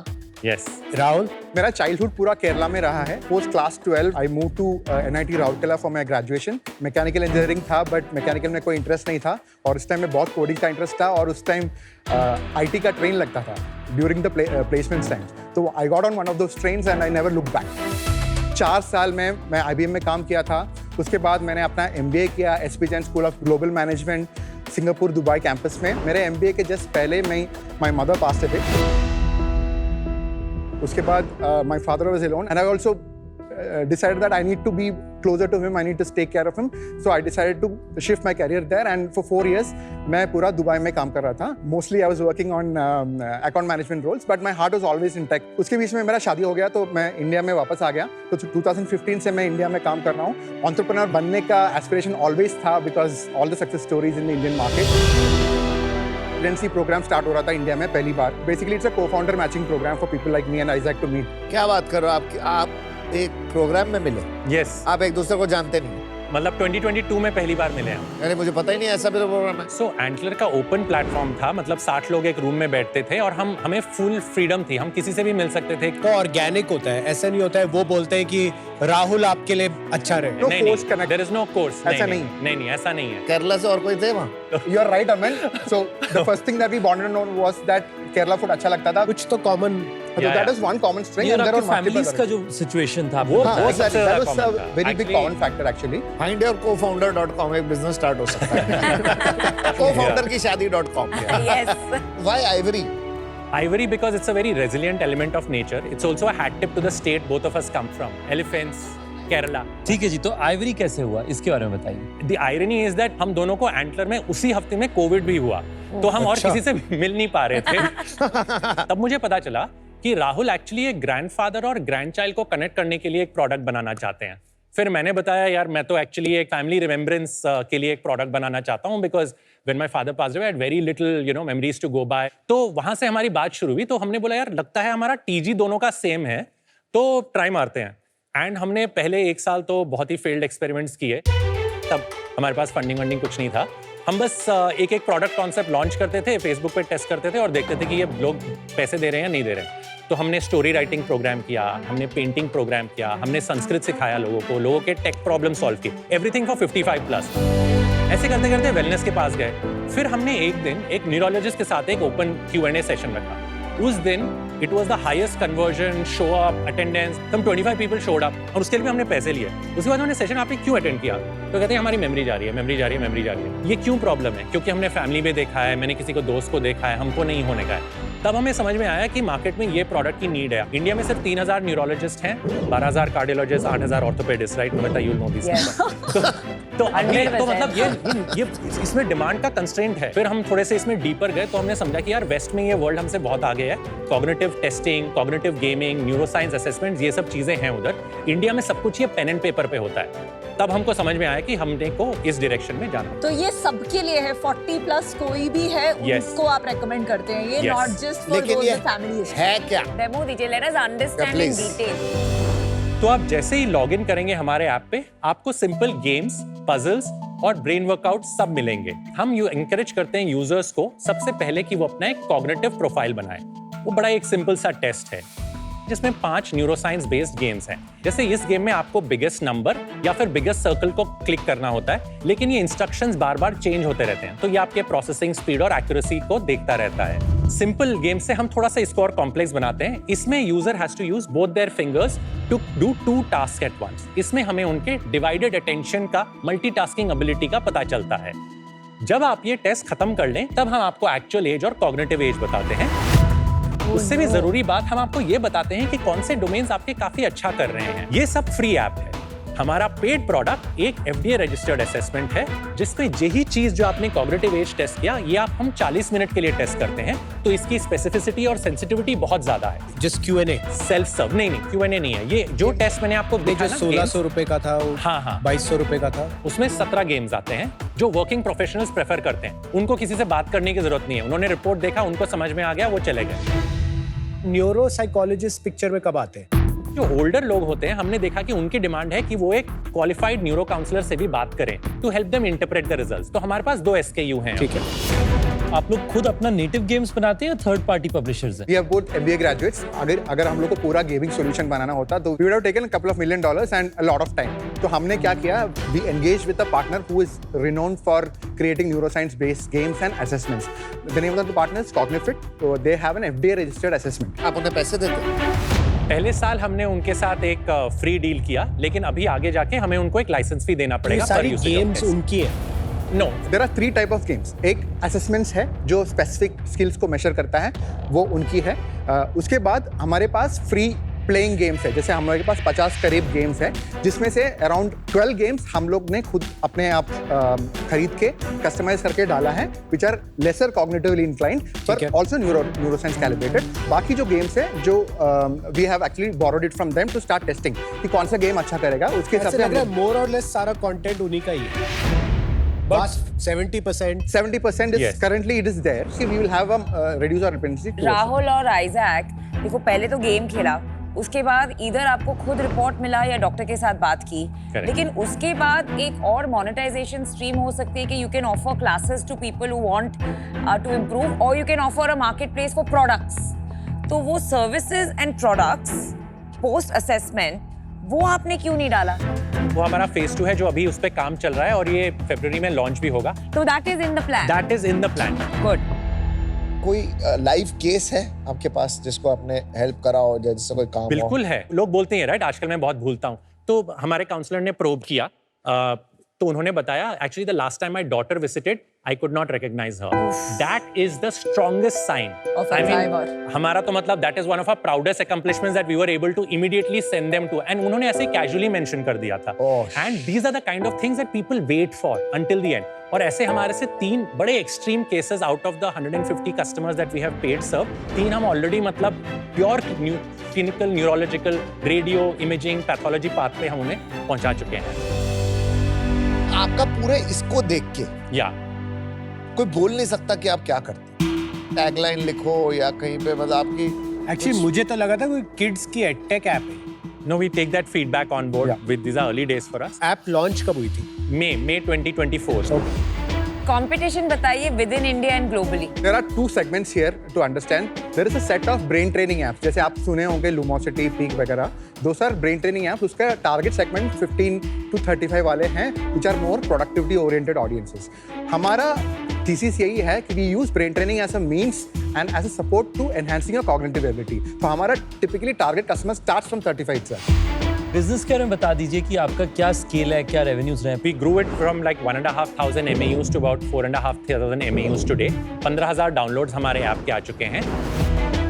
Speaker 8: Yes.
Speaker 6: राहुल,
Speaker 9: मेरा चाइल्डहुड पूरा केरला में रहा है. Post class 12 I move to NIT Rourkela for my graduation. Mechanical engineering था, but mechanical में कोई interest नहीं था और उस टाइम में बहुत कोडिंग का इंटरेस्ट था और उस टाइम IT का ट्रेन लगता था ड्यूरिंग द प्लेसमेंट टाइम. तो I got on one of those trains and I never look back. 4 साल में मैं IBM में काम किया था. उसके बाद मैंने अपना MBA किया SP Jain school of global management Singapore Dubai campus में. मेरे MBA के जस्ट पहले माई मदर पास्ट अवे. उसके बाद my father was alone and I also decided that I need to be closer to him, I need to take care of him. So I decided to shift my career there and for 4 years मैं पूरा Dubai में काम कर रहा था. Mostly I was working on account management roles, but my heart was always in tech. उसके बीच में मेरा शादी हो गया तो मैं इंडिया में वापस आ गया. तो 2015 से मैं इंडिया में काम कर रहा हूँ. Entrepreneur बनने का aspiration always था because all the success stories in the Indian market. Residency program start हो रहा था इंडिया में पहली बार. Basically it's a co-founder matching program for people like me and Isaac to meet.
Speaker 5: क्या बात कर रहे हो आप एक प्रोग्राम में मिले?
Speaker 8: Yes.
Speaker 5: आप एक दूसरे को जानते नहीं?
Speaker 8: मतलब 2022 में पहली बार मिले हम.
Speaker 5: अरे मुझे पता ही नहीं ऐसा भी प्रोग्राम है.
Speaker 8: सो एंटलर का ओपन प्लेटफॉर्म था, मतलब 60 लोग एक रूम में बैठते थे और हमें फुल फ्रीडम थी, हम किसी से भी मिल सकते थे.
Speaker 6: तो ऑर्गेनिक होता है, ऐसा नहीं होता है वो बोलते हैं कि राहुल आपके लिए अच्छा रहे.
Speaker 9: No
Speaker 8: नहीं,
Speaker 9: force connect.
Speaker 8: there is no course.
Speaker 9: ऐसा
Speaker 8: नहीं, ऐसा नहीं है.
Speaker 5: केरला से और कोई थे वहाँ?
Speaker 9: You are right, Aman. So the first thing that we bonded on was that Kerala food अच्छा लगता था.
Speaker 6: कुछ तो common.
Speaker 9: So that is one common string
Speaker 4: ये
Speaker 9: and there
Speaker 4: आपके
Speaker 9: are multiple
Speaker 4: फैमिलीज का
Speaker 9: others.
Speaker 4: जो सिचुएशन था
Speaker 8: वो
Speaker 9: हाँ,
Speaker 8: बहुत
Speaker 9: exactly.
Speaker 8: सबसे
Speaker 9: That
Speaker 8: ज्यादा
Speaker 9: was a
Speaker 8: common था.
Speaker 9: very big
Speaker 8: Actually,
Speaker 9: common factor actually.
Speaker 5: findyourcofounder.com एक बिजनेस स्टार्ट हो सकता है. co-founder की शादी.com.
Speaker 7: Yes.
Speaker 5: Why Ivory?
Speaker 8: Ivory because it's a very resilient element of nature. It's also a hat tip to the state both of us come from. Elephants, Kerala.
Speaker 4: ठीक है जी, तो Ivory कैसे हुआ इसके बारे में बताइए.
Speaker 8: The irony is that हम दोनों को एंटलर में उसी हफ्ते में कोविड भी हुआ, तो हम और किसी से मिल नहीं पा रहे थे. तब मुझे पता चला कि राहुल एक्चुअली एक ग्रैंडफादर और ग्रैंडचाइल्ड को कनेक्ट करने के लिए एक प्रोडक्ट बनाना चाहते हैं. फिर मैंने बताया यार मैं तो एक्चुअली एक फैमिली रिमेम्बरेंस के लिए एक प्रोडक्ट बनाना चाहता हूँ because when my father passed away I had very little memories to go by. तो वहां से हमारी बात शुरू हुई. तो हमने बोला यार लगता है हमारा TG दोनों का सेम है, तो ट्राई मारते हैं. एंड हमने पहले 1 साल तो बहुत ही फेल्ड एक्सपेरिमेंट्स किए. तब हमारे पास फंडिंग कुछ नहीं था. हम बस एक प्रोडक्ट कॉन्सेप्ट लॉन्च करते थे, फेसबुक पे टेस्ट करते थे और देखते थे कि ये लोग पैसे दे रहे हैं या नहीं दे रहे हैं. तो हमने स्टोरी राइटिंग प्रोग्राम किया, हमने पेंटिंग प्रोग्राम किया, हमने संस्कृत सिखाया लोगों को, लोगों के टेक प्रॉब्लम सॉल्व किए. Everything for 55+. ऐसे करते करते वेलनेस के पास गए. फिर हमने एक दिन एक न्यूरोलॉजिस्ट के साथ एक ओपन Q&A सेशन रखा. उस दिन it was the highest conversion, show up, attendance. हम 25 पीपल शोड अप और उसके लिए भी हमने पैसे लिए. उसके बाद हमने सेशन आपने क्यों अटेंड किया? तो कहते हैं हमारी मेमोरी जा रही है. ये क्यों प्रॉब्लम है? क्योंकि हमने फैमिली में देखा है, मैंने किसी को दोस्त को देखा है, हमको नहीं होने का है. तब हमें समझ में आया कि मार्केट में ये प्रोडक्ट की नीड है. इंडिया में सिर्फ 3000 न्यूरोलॉजिस्ट हैं, 12000 cardiologists, 8000 orthopaedists, right? But you know this. तो मतलब ये इसमें डिमांड का कंस्ट्रेंट है. फिर हम थोड़े से इसमें डीपर गए तो हमने समझा कि यार वेस्ट में ये वर्ल्ड हमसे बहुत आगे है. Cognitive testing, cognitive gaming, neuroscience assessment, ये सब चीजें हैं उधर. इंडिया में सब कुछ ये पेन एंड पेपर पे होता है. तब हमको समझ में आया कि हमने को इस डायरेक्शन में जाना.
Speaker 3: तो ये सबके लिए है, 40+ कोई भी है उनको आप रेकमेंड करते हैं, ये नॉट जस्ट फॉर
Speaker 5: लेकिन
Speaker 3: दोज
Speaker 5: ये
Speaker 3: फैमिली.
Speaker 5: है क्या?
Speaker 7: Demo दीजिए, let us understand in
Speaker 5: Please.
Speaker 7: detail.
Speaker 8: तो आप जैसे ही लॉग इन करेंगे हमारे ऐप पे, आपको सिंपल गेम्स, पजल्स और ब्रेन वर्कआउट सब मिलेंगे। हम एनकरेज करते हैं यूजर्स को सबसे पहले कि वो अपना एक कॉग्निटिव प्रोफाइल बनाएं। वो बड़ा एक सिंपल सा टेस्ट है जिसमें 5 न्यूरोसाइंस बेस्ड गेम्स हैं। जैसे इस गेम में आपको बिगेस्ट नंबर या फिर बिगेस्ट सर्कल को क्लिक करना होता है, लेकिन ये इंस्ट्रक्शंस बार-बार चेंज होते रहते हैं, तो ये आपके प्रोसेसिंग स्पीड और एक्यूरेसी को देखता रहता है। सिंपल गेम से हम थोड़ा सा इसको और कॉम्प्लेक्स बनाते हैं। इसमें user has to use both their fingers to do 2 task at once. इसमें हमें उनके डिवाइडेड अटेंशन का, मल्टीटास्किंग एबिलिटी का पता चलता है। जब आप ये टेस्ट खत्म कर लें, तब हम आपको एक्चुअल एज और कॉग्निटिव एज बताते हैं। उससे भी जरूरी बात, हम आपको ये बताते हैं कि कौन से डोमेन्स आपके काफी अच्छा कर रहे हैं। ये सब फ्री ऐप है। हमारा पेड प्रोडक्ट एक FDA रजिस्टर्ड असेसमेंट है, जिसमें यही चीज जो आपने कॉग्निटिव एज टेस्ट किया, ये आप हम 40 मिनट के लिए टेस्ट करते हैं, तो इसकी स्पेसिफिसिटी और सेंसिटिविटी बहुत ज्यादा है।
Speaker 6: जिस Q&A
Speaker 8: सेल्फ सर्व नहीं, Q&A नहीं है। ये जो टेस्ट मैंने आपको
Speaker 6: जो 1600 रुपए का था, वो
Speaker 8: हाँ
Speaker 6: 2200 रुपए का था,
Speaker 8: उसमें 17 गेम्स आते हैं जो वर्किंग प्रोफेशनल्स प्रेफर करते हैं। उनको किसी से बात करने की जरूरत नहीं है, उन्होंने रिपोर्ट देखा, उनको समझ में आ गया, वो चले गए।
Speaker 6: न्यूरो साइकोलॉजिस्ट पिक्चर में कब आते हैं?
Speaker 8: जो ओल्डर लोग होते हैं, हमने देखा कि उनकी डिमांड है कि वो एक क्वालिफाइड न्यूरो काउंसलर से भी बात करें to help them interpret the results. तो हमारे पास 2 SKU हैं।
Speaker 6: ठीक है।
Speaker 4: आप लोग खुद अपना नेटिव गेम्स बनाते हैं या थर्ड पार्टी पब्लिशर्स हैं?
Speaker 9: We have both MBA graduates. अगर हम लोग को पूरा गेमिंग सॉल्यूशन बनाना होता तो we would have taken a couple of $1 million and a lot of time. तो हमने क्या किया? We engaged with a partner who is renowned for creating neuroscience-based games and assessments. The name of the partner is Cognifit. So they have an FDA registered assessment.
Speaker 5: आप उन्हें पैसे देते हैं?
Speaker 8: पहले साल हमने उनके साथ एक फ्री डील किया, लेकिन अभी आगे जाके हमें उनको एक लाइसेंस फी देना पड़ेगा।
Speaker 6: सारी गेम्स उनकी है?
Speaker 8: No,
Speaker 9: There are 3 type of games. एक assessments है जो स्पेसिफिक स्किल्स को मेजर करता है, वो उनकी है। उसके बाद हमारे पास फ्री प्लेइंग गेम्स है, जैसे हमारे पास 50 करीब गेम्स है, जिसमें से अराउंड 12 गेम्स हम लोग ने खुद अपने आप खरीद के कस्टमाइज करके डाला है, which are lesser cognitively inclined पर ऑल्सो न्यूरोसाइंस कैलिब्रेटेड। बाकी जो गेम्स है जो we have actually borrowed it from them to start testing कि कौन सा गेम अच्छा करेगा, उसके हिसाब से
Speaker 6: मोर और लेस सारा कंटेंट उन्हीं का ही है। बस 70% is
Speaker 8: Yes.
Speaker 9: currently it is there. See, we will have reduce our dependency. towards-
Speaker 7: Rahul और आइजैक, देखो पहले तो गेम खेला, उसके बाद इधर आपको खुद रिपोर्ट मिला या डॉक्टर के साथ बात की,
Speaker 8: Correct.
Speaker 7: लेकिन उसके बाद एक और मोनेटाइजेशन स्ट्रीम हो सकती है कि you can offer classes to people who want to improve, और you can offer a market place for products. तो वो services and products post assessment वो आपने क्यों नहीं डाला?
Speaker 8: वो हमारा फेज 2 है जो अभी उस पे काम चल रहा है और ये फरवरी में लॉन्च भी होगा।
Speaker 7: तो that is in the plan.
Speaker 8: That is in the plan.
Speaker 7: Good.
Speaker 5: कोई लाइव केस है आपके पास जिसको आपने हेल्प करा हो, जिससे कोई काम हो?
Speaker 8: बिल्कुल है। लोग बोलते हैं राइट, आजकल मैं बहुत भूलता हूँ, तो हमारे काउंसलर ने प्रोब किया, तो उन्होंने बताया actually the last time my daughter visited I could not recognise her. That is the strongest sign.
Speaker 3: Of Alzheimer.
Speaker 8: हमारा तो मतलब that is one of our proudest accomplishments that we were able to immediately send them to, and उन्होंने ऐसे casually mention कर दिया था। And these are the kind of things that people wait for until the end. और ऐसे हमारे से 3 बड़े extreme cases out of the 150 customers that we have paid serve, 3 हम ऑलरेडी मतलब pure clinical, neurological, radio imaging, pathology path पे हम उन्हें पहुंचा चुके हैं।
Speaker 5: आपका पूरे इसको देख के
Speaker 8: या
Speaker 5: कोई बोल नहीं सकता कि आप क्या करते हैं। टैगलाइन लिखो या कहीं पे मतलब आपकी
Speaker 6: एक्चुअली मुझे तो लगा था कोई किड्स की एडटेक ऐप है।
Speaker 8: no, we take that feedback on board. With these are early days for us.
Speaker 6: App launch कब हुई थी?
Speaker 8: May 2024.
Speaker 7: कंपटीशन बताइए with in India and globally.
Speaker 9: There are 2 segments here to understand. There is a set of brain training apps. जैसे आप सुने होंगे Lumosity, Peak वगैरह. Those are brain training apps. उसका target segment 15 to 35 वाले हैं, which are more productivity oriented audiences. हमारा thesis यही है कि we use brain training as a means and as a support to enhancing your cognitive ability. तो हमारा typically target customer starts from 35 itself.
Speaker 4: Business के बारे में बता दीजिए कि आपका क्या स्केल है, क्या रेवेन्यूज रहे हैं?
Speaker 8: We grew it from like 1,500 MAUs to about 4,500 MAUs today. 15,000 downloads हमारे ऐप के आ चुके हैं।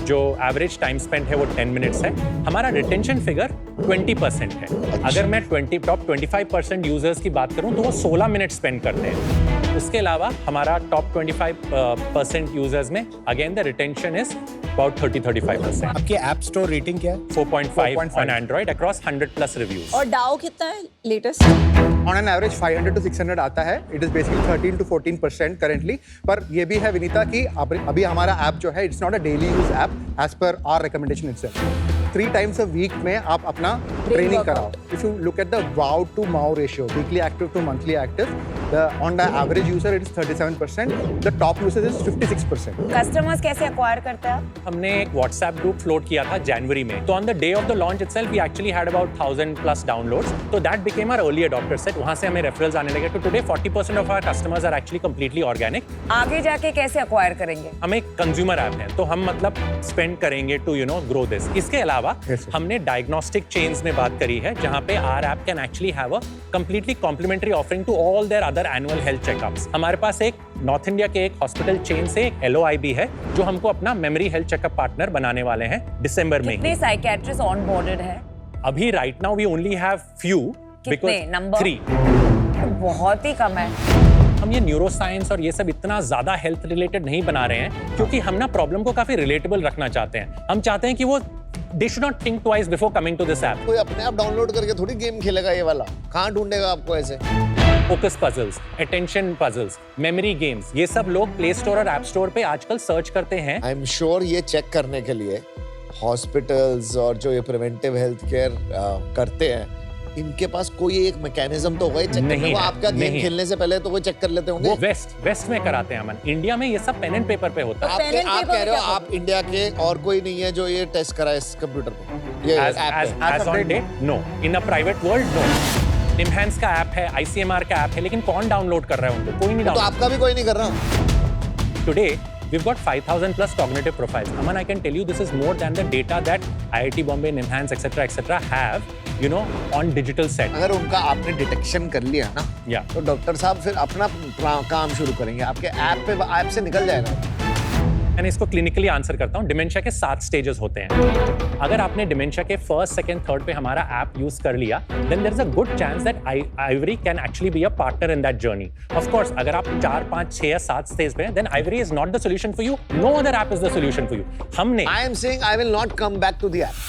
Speaker 8: जो एवरेज टाइम स्पेंड है वो 10 मिनट्स है। हमारा रिटेंशन फिगर 20% है। अगर मैं टॉप 25% यूजर्स की बात करूं तो वो 16 मिनट स्पेंड करते हैं। उसके अलावा हमारा टॉप 25% यूजर्स में again the retention is about 30-35%।
Speaker 6: आपकी ऐप स्टोर रेटिंग क्या है?
Speaker 8: 4.5 on Android across 100+ reviews.
Speaker 3: और डाउ कितना है latest?
Speaker 9: On an average 500 to 600 आता है. It is basically 13 to 14% currently. पर ये भी है विनीता कि अभी हमारा ऐप जो है, it's not a daily use app as per our recommendation itself. 3 times a week में आप अपना ट्रेनिंग कराओ. If you look at the wow to MAU ratio, weekly active to monthly active, on the average user it is 37%. The top users is 56%.
Speaker 7: Customers कैसे acquire करते हैं?
Speaker 8: हमने एक WhatsApp group float किया था जनवरी में, तो on the day of the launch itself we actually had about 1000+ downloads, तो that became our early adopter set. वहां से हमें रेफरल्स आने लगे. तो today 40% of our customers are actually completely organic.
Speaker 7: आगे जाके कैसे एक्वायर करेंगे?
Speaker 8: हम एक कंज्यूमर ऐप है, तो हम मतलब स्पेंड करेंगे टू ग्रो दिस. इसके अलावा हमने डायग्नोस्टिक चेन्स में बात करी है, जहां पे our app can actually have a completely complementary offering to all their other annual health checkups. हमारे पास एक नॉर्थ इंडिया के एक हॉस्पिटल चेन से एक LOIB है, जो हमको अपना मेमोरी हेल्थ चेकअप पार्टनर बनाने वाले हैं दिसंबर में.
Speaker 7: कितने साइकियाट्रिस्ट ऑन बोर्डेड है
Speaker 8: अभी right now we only have few.
Speaker 7: कितने नंबर?
Speaker 8: 3.
Speaker 7: बहुत ही कम है.
Speaker 8: हम ये न्यूरो साइंस और ये सब इतना ज्यादा हेल्थ रिलेटेड नहीं बना रहे हैं, क्योंकि हम ना प्रॉब्लम को काफी रिलेटेबल रखना चाहते हैं. हम चाहते हैं कि वो they should not think twice before coming to this app.
Speaker 5: कोई अपने आप डाउनलोड करके थोड़ी गेम खेलेगा ये वाला. कहाँ ढूंढेगा आपको ऐसे?
Speaker 8: Focus puzzles, attention puzzles, memory games, ये सब लोग प्ले स्टोर और ऐप स्टोर पे आजकल सर्च करते हैं.
Speaker 5: आई एम श्योर ये चेक करने के लिए हॉस्पिटल्स और जो ये प्रिवेंटिव हेल्थ केयर करते हैं, इनके पास कोई एक मैकेनिज्म तो होगा चेक करने को. आपका गेम खेलने से पहले तो कोई चेक कर लेते होंगे.
Speaker 8: वो वेस्ट में कराते हैं. अमन, इंडिया में ये सब पेन एंड पेपर पे होता है.
Speaker 5: आप कह रहे हो आप इंडिया के और कोई नहीं है जो ये टेस्ट करा इस कंप्यूटर पे, ये
Speaker 8: as on date, no. In a private world, no. Nimhans का ऐप है, ICMR का ऐप है, लेकिन कौन डाउनलोड कर रहा है उनको? कोई नहीं
Speaker 5: तो
Speaker 8: डाउनलोड.
Speaker 5: आपका भी कोई नहीं कर रहा.
Speaker 8: Today we've got 5,000+ cognitive profiles. Aman, I can tell you this is more than the data that IIT Bombay, Nimhans, etc. have, on digital set.
Speaker 5: अगर उनका आपने डिटेक्शन कर लिया ना, तो डॉक्टर साहब फिर अपना काम शुरू करेंगे. आपके ऐप से निकल जाएगा.
Speaker 8: मैंने इसको क्लिनिकली आंसर करता हूँ. डिमेंशिया के 7 स्टेजेस होते हैं. अगर आपने डिमेंशिया के 1st, 2nd, 3rd पे हमारा ऐप यूज कर लिया, then there is a good chance that Ivory can actually be a partner in that journey. Of course, अगर आप 4, 5, 6 या 7 स्टेज पे हैं, then Ivory is not the solution for you. No other app is the solution for you. हमने
Speaker 5: I am saying I will not come back to the app.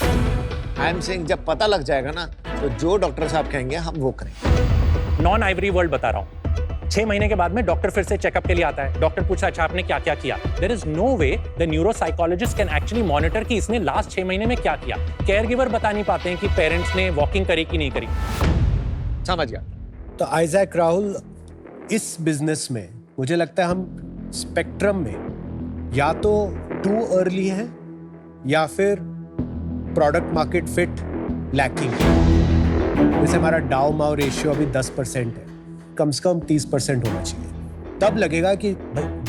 Speaker 5: I am saying जब पता लग जाएगा ना, तो जो डॉक्टर साहब कहेंगे हम वो करेंगे.
Speaker 8: नॉन आइवरी वर्ल्ड बता रहा हूँ. 6 महीने के बाद में डॉक्टर फिर से चेकअप के लिए आता है. डॉक्टर पूछा, अच्छा आपने क्या क्या किया? There is no way the neuropsychologist can actually monitor कि इसने लास्ट 6 महीने में क्या किया. केयर गिवर बता नहीं पाते हैं कि पेरेंट्स ने वॉकिंग करी कि नहीं करी.
Speaker 5: समझ गया.
Speaker 6: तो आइजैक राहुल, इस बिजनेस में मुझे लगता है हम स्पेक्ट्रम में या तो टू अर्ली है या फिर प्रोडक्ट मार्केट फिट लैकिंग. जैसे हमारा डाउ माउ रेशियो अभी 10% है, कम से कम 30% होना चाहिए. तब लगेगा कि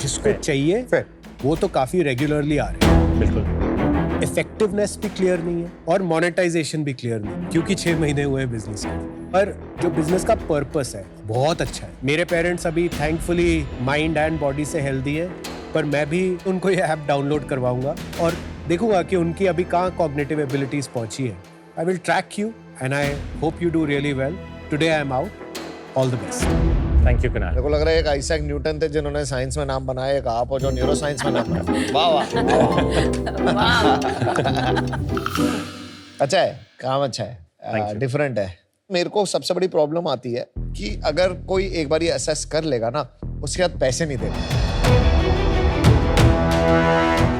Speaker 6: जिसको चाहिए वो तो काफी रेगुलरली आ रहे हैं.
Speaker 8: बिल्कुल.
Speaker 6: इफेक्टिवनेस भी क्लियर नहीं है और मोनेटाइजेशन भी क्लियर नहीं, क्योंकि 6 महीने हुए हैं बिजनेस में. पर जो बिजनेस का पर्पस है बहुत अच्छा है. मेरे पेरेंट्स अभी थैंकफुली माइंड एंड बॉडी से हेल्दी है, पर मैं भी उनको ये ऐप डाउनलोड करवाऊंगा और देखूंगा कि उनकी अभी कहाँ कॉग्निटिव एबिलिटीज पहुंची है. I will track you and I hope you do really well. Today I am out. All the best.
Speaker 8: Thank you Kunal.
Speaker 5: मेरे को लग रहा है एक आइजैक न्यूटन थे जिन्होंने साइंस में नाम बनाया, एक आप और जो न्यूरो साइंस में नाम बनाया. वाह वाह. अच्छा है, काम अच्छा है, डिफरेंट है. मेरे को सबसे बड़ी प्रॉब्लम आती है कि अगर कोई एक बार ये असेस कर लेगा ना, उसके बाद पैसे नहीं देगा.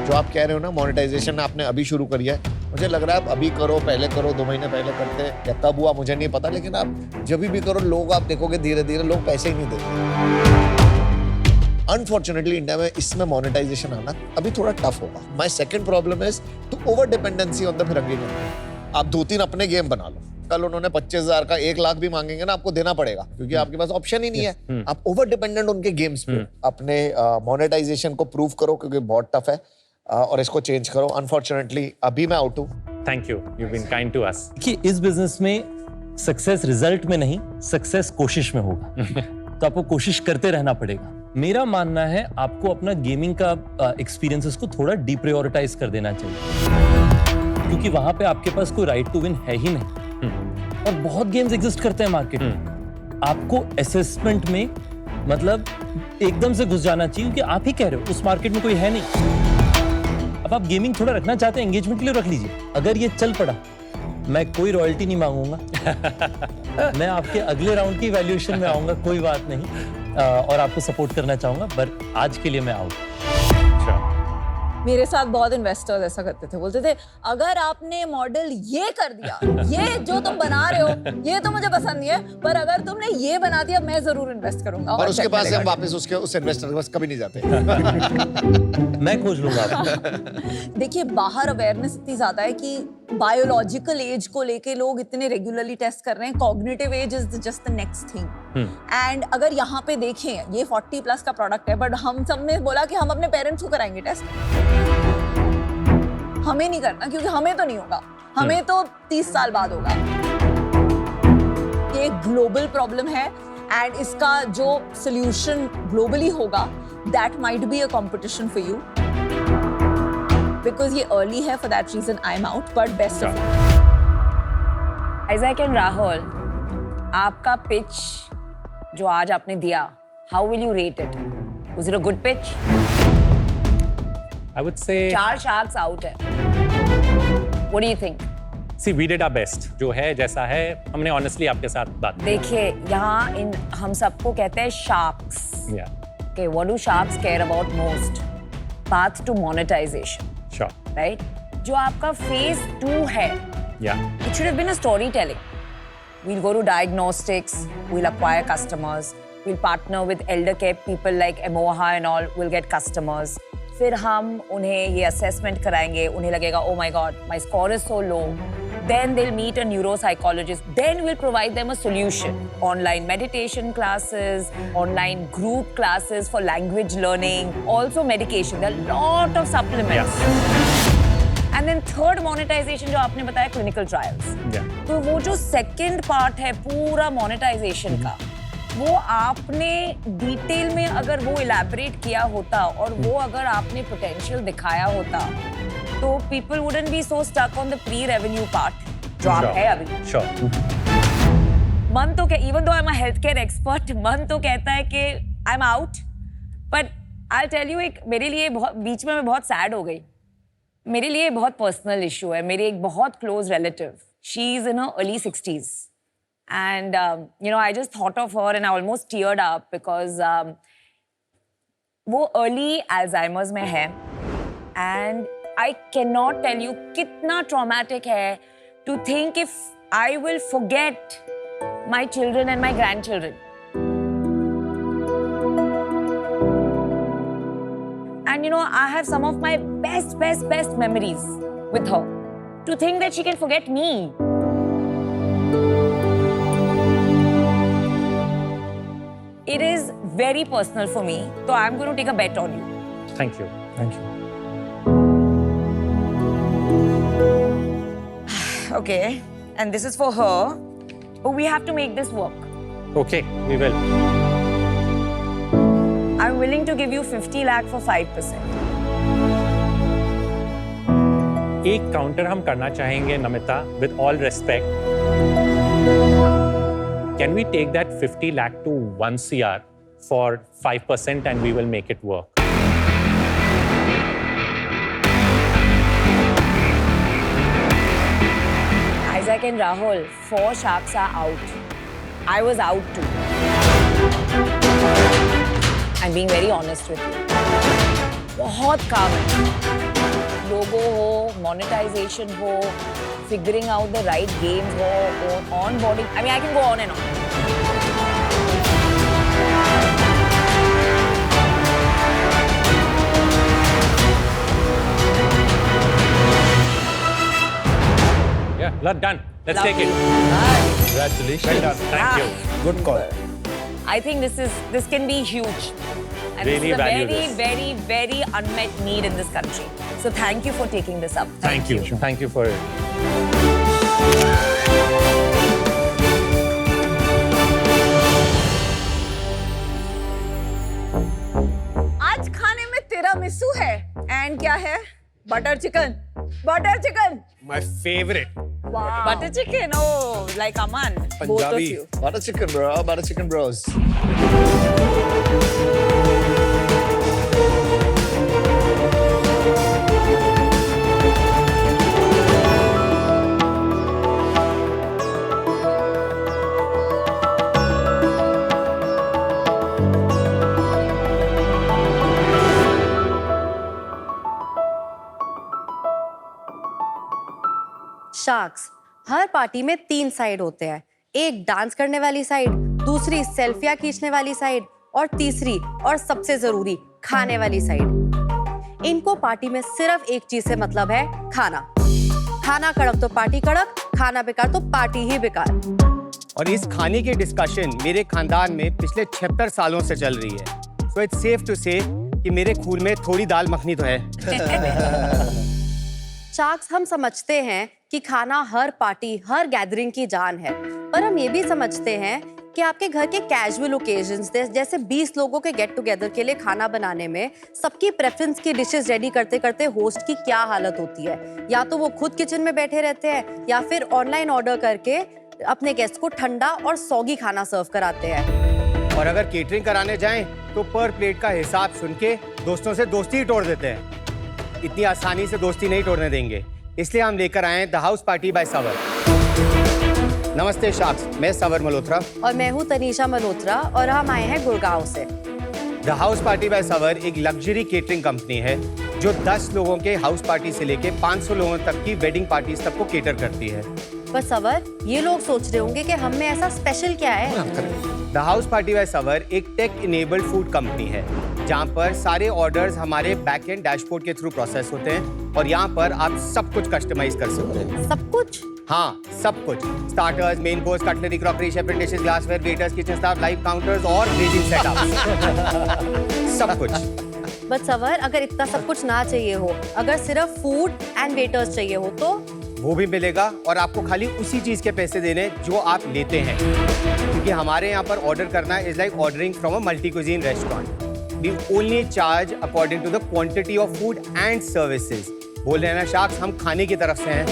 Speaker 5: जो आप कह रहे हो ना, मोनेटाइजेशन आपने अभी शुरू करी है, मुझे लग रहा है आप अभी करो, पहले करो, 2 महीने पहले करते या कब हुआ मुझे नहीं पता, लेकिन आप जब भी करो, लोग आप देखोगे धीरे धीरे लोग पैसे ही नहीं देते. अनफॉर्चुनेटली इंडिया में इसमें मोनेटाइजेशन आना अभी थोड़ा टफ होगा. My second problem is to over dependency on the Firangi game. आप 2-3 अपने गेम बना लो. कल उन्होंने 25,000 का 1 लाख भी मांगेंगे ना, आपको देना पड़ेगा, क्योंकि आपके पास ऑप्शन ही नहीं है. आप ओवर डिपेंडेंट उनके गेम्स पे. अपने मोनेटाइजेशन को प्रूव करो, क्योंकि बहुत टफ है, और इसको चेंज करो. अनफॉर्चुनेटली अभी मैं आउट हूं.
Speaker 8: Thank you, you been kind to us.
Speaker 4: कि इस बिजनेस में सक्सेस रिजल्ट में नहीं, सक्सेस कोशिश में होगा. तो आपको कोशिश करते रहना पड़ेगा. मेरा मानना है आपको अपना गेमिंग का एक्सपीरियंसेस को थोड़ा डिप्रायोरिटाइज कर देना चाहिए, क्योंकि वहां पे आपके पास कोई राइट टू विन है ही नहीं. और बहुत गेम्स एग्जिस्ट करते हैं मार्केट में. आपको असेसमेंट में मतलब एकदम से घुस जाना चाहिए, क्योंकि आप ही कह रहे हो उस मार्केट में कोई है नहीं. अब आप गेमिंग थोड़ा रखना चाहते हैं, एंगेजमेंट के लिए रख लीजिए. अगर ये चल पड़ा, मैं कोई रॉयल्टी नहीं मांगूंगा. मैं आपके अगले राउंड की वैल्यूएशन में आऊंगा, कोई बात नहीं, और आपको सपोर्ट करना चाहूंगा. पर आज के लिए मैं आउट.
Speaker 3: मेरे साथ बहुत इन्वेस्टर्स ऐसा करते थे, बोलते थे अगर आपने मॉडल ये कर दिया, ये जो तुम बना रहे हो ये तो मुझे पसंद नहीं है, पर अगर तुमने ये बना दिया मैं जरूर इन्वेस्ट करूंगा।
Speaker 5: और उसके
Speaker 3: check
Speaker 5: पास से हम
Speaker 3: मिलेगा।
Speaker 5: वापस उस इन्वेस्टर के पास कभी नहीं जाते।
Speaker 4: मैं खोज लूंगा आपको।
Speaker 3: देखिए बाहर अवेयरनेस इतनी ज्यादा है कि बायोलॉजिकल एज को लेके लोग इतने रेगुलरली टेस्ट कर रहे हैं, cognitive age is just the next thing. And अगर यहाँ पे देखें ये 40 प्लस का प्रोडक्ट है, बट हम सब ने बोला कि हम अपने पेरेंट्स को कराएंगे टेस्ट, हमें नहीं करना क्योंकि हमें तो नहीं होगा, हमें तो 30 साल बाद होगा। ये ग्लोबल प्रॉब्लम है एंड इसका जो सोल्यूशन ग्लोबली होगा that might be a competition for you, because ये अर्ली है, for that reason I am out, but best of
Speaker 7: Isaac and Rahul, आपका पिच जो आज आपने दिया, how will you rate it? Was it a good pitch?
Speaker 8: I would say,
Speaker 7: 4 sharks out है. What do you think?
Speaker 8: see, we did our best. जो है जैसा है, हमने honestly आपके साथ बात की.
Speaker 7: देखिए यहाँ इन हम सबको कहते हैं sharks.
Speaker 8: Yeah,
Speaker 7: Okay, what do sharks care about most? Path to monetization,
Speaker 8: sure.
Speaker 7: right? जो आपका phase 2 है,
Speaker 8: Yeah,
Speaker 7: it should have been a storytelling. We'll go to diagnostics, we'll acquire customers, we'll partner with elder care people like Emoha and all, we'll get customers. फिर हम उन्हें ये assessment कराएंगे, उन्हें लगेगा oh my god, my score is so low. Then they'll meet a neuropsychologist. Then we'll provide them a solution. Online meditation classes, online group classes for language learning, also medication. There are a lot of supplements. And then third monetization जो आपने बताया clinical trials.
Speaker 8: yeah.
Speaker 7: तो वो जो second part है पूरा monetization का, वो आपने डिटेल में अगर वो elaborate किया होता और वो अगर आपने potential दिखाया होता, तो people wouldn't be so stuck on the pre-revenue part जो आप है अभी.
Speaker 8: Sure.
Speaker 7: मन तो even though I'm a healthcare expert, मन तो कहता है कि I'm out, but I'll tell you एक मेरे लिए बहुत बीच में मैं बहुत sad हो गई. मेरे लिए बहुत पर्सनल इशू है. मेरी एक बहुत close relative, she is in her early 60s and you know I just thought of her and I almost teared up because वो अर्ली अल्जाइमर्स में है and I can not tell you कितना traumatic है to think if I will forget my children and my grandchildren. And you know, I have some of my best memories with her. To think that she can forget me. It is very personal for me. So I'm going to take a bet on you.
Speaker 8: Thank you. Thank you.
Speaker 7: Okay. And this is for her. But we have to make this work.
Speaker 8: Okay, we will.
Speaker 7: I'm willing to give you 50 lakh for 5%.
Speaker 8: एक counter हम करना चाहेंगे Namita, with all respect. Can we take that 50 lakh to 1 CR for 5% and we will make it work?
Speaker 7: Isaac and Rahul, 4 sharks are out. I was out too. I'm being very honest with you. बहुत काम है. लोगो हो, monetization हो, figuring out the right games हो, onboarding. I mean, I can go on and on.
Speaker 8: Yeah, done. Let's take it.
Speaker 4: Congratulations.
Speaker 8: Well done. Thank you.
Speaker 6: Good call.
Speaker 7: I think this can be huge. And
Speaker 8: Really
Speaker 7: this is a
Speaker 8: value
Speaker 7: very,
Speaker 8: this.
Speaker 7: very, very unmet need in this country. So thank you for taking this up.
Speaker 8: Thank you. Thank you for it.
Speaker 3: आज खाने में tiramisu है and क्या है? Butter chicken. Butter chicken.
Speaker 6: My favorite.
Speaker 3: Butter chicken. Oh, like Aman. Both of
Speaker 6: Punjabi.
Speaker 3: you.
Speaker 5: Butter chicken, bro. Butter chicken bros.
Speaker 10: Sharks, हर party में 3 side होते हैं। एक डांस करने वाली साइड, दूसरी सेल्फियां खींचने वाली साइड और तीसरी और सबसे जरूरी खाने वाली साइड। इनको पार्टी में सिर्फ एक चीज से मतलब है, खाना। खाना कड़क तो पार्टी कड़क, खाना बेकार तो पार्टी ही बेकार।
Speaker 11: और इस खाने की डिस्कशन मेरे खानदान में पिछले 76 सालों से चल रही है। सो इट्स सेफ टू से कि मेरे खून में थोड़ी दाल मखनी तो है।
Speaker 10: शार्क्स, हम समझते हैं कि खाना हर पार्टी, हर गैदरिंग की जान है, पर हम ये भी समझते हैं कि आपके घर के कैजुअल ओकेजन्स जैसे 20 लोगों के गेट टुगेदर के लिए खाना बनाने में सबकी प्रेफरेंस की डिशेस रेडी करते करते होस्ट की क्या हालत होती है। या तो वो खुद किचन में बैठे रहते हैं या फिर ऑनलाइन ऑर्डर करके अपने गेस्ट को ठंडा और सौगी खाना सर्व कराते हैं।
Speaker 11: और अगर केटरिंग कराने जाएं तो पर प्लेट का हिसाब सुन के दोस्तों से दोस्ती ही तोड़ देते हैं। इतनी आसानी से दोस्ती नहीं तोड़ने देंगे, इसलिए हम लेकर आए द हाउस पार्टी बाय सवर। नमस्ते शार्क्स, मैं सवर मल्होत्रा
Speaker 10: और मैं हूँ तनीषा मल्होत्रा और हम आए हैं गुड़गांव से।
Speaker 11: द हाउस पार्टी बाय सवर एक लग्जरी केटरिंग कंपनी है जो 10 लोगों के हाउस पार्टी से लेके 500 लोगों तक की वेडिंग पार्टीज तक को केटर करती है।
Speaker 10: पर सवर, ये लोग सोच रहे होंगे कि हम में ऐसा स्पेशल क्या है।
Speaker 11: द हाउस पार्टी बाय सवर एक टेक इनेबल्ड फूड कंपनी है जहाँ पर सारे ऑर्डर्स हमारे बैक एंड डैशबोर्ड के थ्रू प्रोसेस होते हैं और यहाँ पर आप सब कुछ कस्टमाइज कर सकते हैं।
Speaker 10: सब कुछ?
Speaker 11: हाँ, सब कुछ। Starters, main course, cutlery, crockery, chef and dishes, glassware, waiters, kitchen staff, live counters और ग्रेजिंग सेटअप्स। सब कुछ।
Speaker 10: बट सवर, अगर इतना सब कुछ ना चाहिए हो, अगर सिर्फ फूड एंड वेटर्स चाहिए हो तो?
Speaker 11: वो भी मिलेगा और आपको खाली उसी चीज के पैसे देने जो आप लेते हैं, क्योंकि हमारे यहाँ पर ऑर्डर करना is like ordering from a multi cuisine restaurant. We only charge according to the quantity of food and services. बोल रहे हैं ना शार्क्स, हम खाने की तरफ से हैं।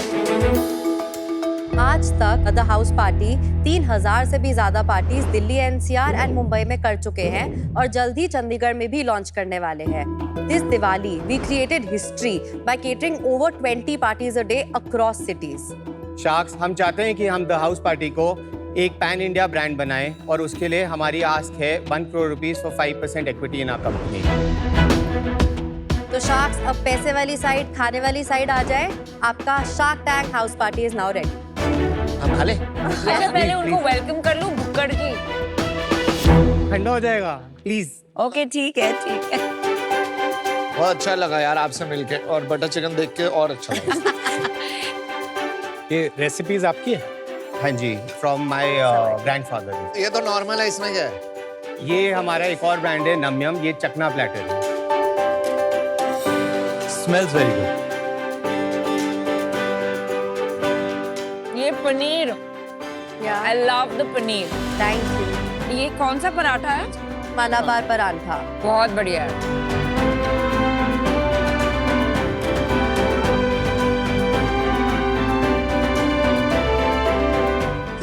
Speaker 10: आज तक द हाउस पार्टी 3000 से भी ज्यादा parties Delhi, NCR and Mumbai में कर चुके हैं और जल्द ही चंडीगढ़ में भी लॉन्च करने वाले हैं। This Diwali we created history by catering over 20 parties a day across cities.
Speaker 11: Sharks, हम चाहते हैं कि हम द हाउस पार्टी को एक पैन इंडिया ब्रांड बनाएं और उसके लिए हमारी आस्क है 1 crore rupees for 5% equity in our company.
Speaker 10: तो शार्क्स, अब पैसे वाली साइड, खाने वाली साइड आ जाए। आपका shark tank house party is now ready.
Speaker 5: हम खा ले?
Speaker 7: अच्छा, पहले उनको वेलकम कर लूं भुक्कड़ की।
Speaker 11: ठंडा हो जाएगा प्लीज।
Speaker 7: ओके, ठीक है, ठीक है।
Speaker 5: बहुत अच्छा लगा यार आपसे मिलके और बटर चिकन देख के और अच्छा लगा।
Speaker 6: ये रेसिपीज आपकी है?
Speaker 11: हाँ जी, फ्रॉम माय ग्रैंडफादर।
Speaker 5: ये तो नॉर्मल है, इसमें क्या है?
Speaker 11: ये हमारा एक और ब्रांड है नम्यम, ये चकना प्लेटर है।
Speaker 4: Smells very good.
Speaker 7: ये paneer, I love the paneer.
Speaker 10: Thank you.
Speaker 7: ये कौन सा पराठा है?
Speaker 10: मलाबार परांठा।
Speaker 7: बहुत बढ़िया है।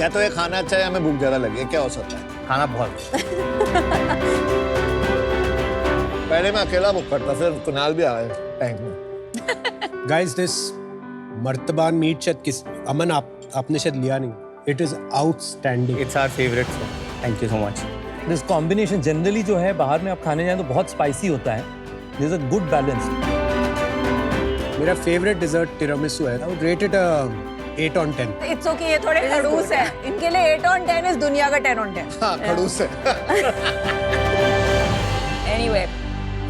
Speaker 5: या तो ये खाना अच्छा है या हमें भूख ज्यादा लगी है, क्या हो सकता है?
Speaker 11: खाना बहुत।
Speaker 5: पहले मैं अकेला बुक करता, फिर कुणाल भी आया टैंक में।
Speaker 6: गाइस, दिस मर्तबान मीट शायद किस अमन आपने शायद लिया नहीं। It is outstanding.
Speaker 11: It's our favourite, thank you so much.
Speaker 4: This combination generally जो है बाहर में आप खाने जाएं तो बहुत स्पाइसी होता है। This is a good balance.
Speaker 6: मेरा फेवरेट डिजर्ट तिरामिसू है। I would rate it 8 on 10।
Speaker 3: It's okay, ये थोड़े खड़ूस है। इनके लिए 8 on 10 इस दुनिया का 10 on 10।
Speaker 5: हाँ, खड़ूस है।
Speaker 7: Anyway,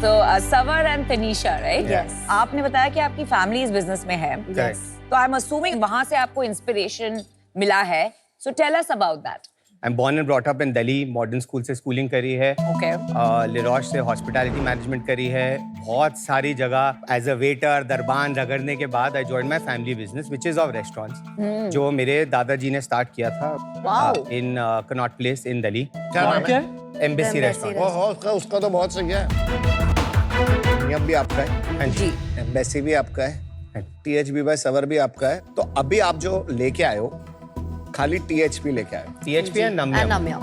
Speaker 7: so Savar and Tanisha, right?
Speaker 10: Yes.
Speaker 7: आपने बताया कि आपकी फैमिली इस बिजनेस में है।
Speaker 10: Yes.
Speaker 7: तो आई एम असूमिंग वहां से आपको इंस्पिरेशन मिला है। So tell us about that.
Speaker 11: I am born and brought up in Delhi, modern school से स्कूलिंग करी है।
Speaker 7: Okay.
Speaker 11: लिरोश से हॉस्पिटैलिटी मैनेजमेंट करी है। बहुत सारी जगह एज अ वेटर दरबान रगड़ने के बाद I join my family business which is of restaurants, जो मेरे दादाजी ने स्टार्ट किया था इन कनॉट प्लेस इन दिल्ली।
Speaker 5: क्या नाम है?
Speaker 11: Embassy restaurant.
Speaker 5: ओह, उसका तो बहुत सही है। नियम भी आपका है?
Speaker 11: हाँ जी।
Speaker 5: एम्बेसी भी आपका है, THB बाय सवर भी आपका है। तो अभी आप जो लेके आए हो, खाली THP लेके आए हो?
Speaker 11: THP and
Speaker 10: And
Speaker 11: Namyam.
Speaker 10: Namyam.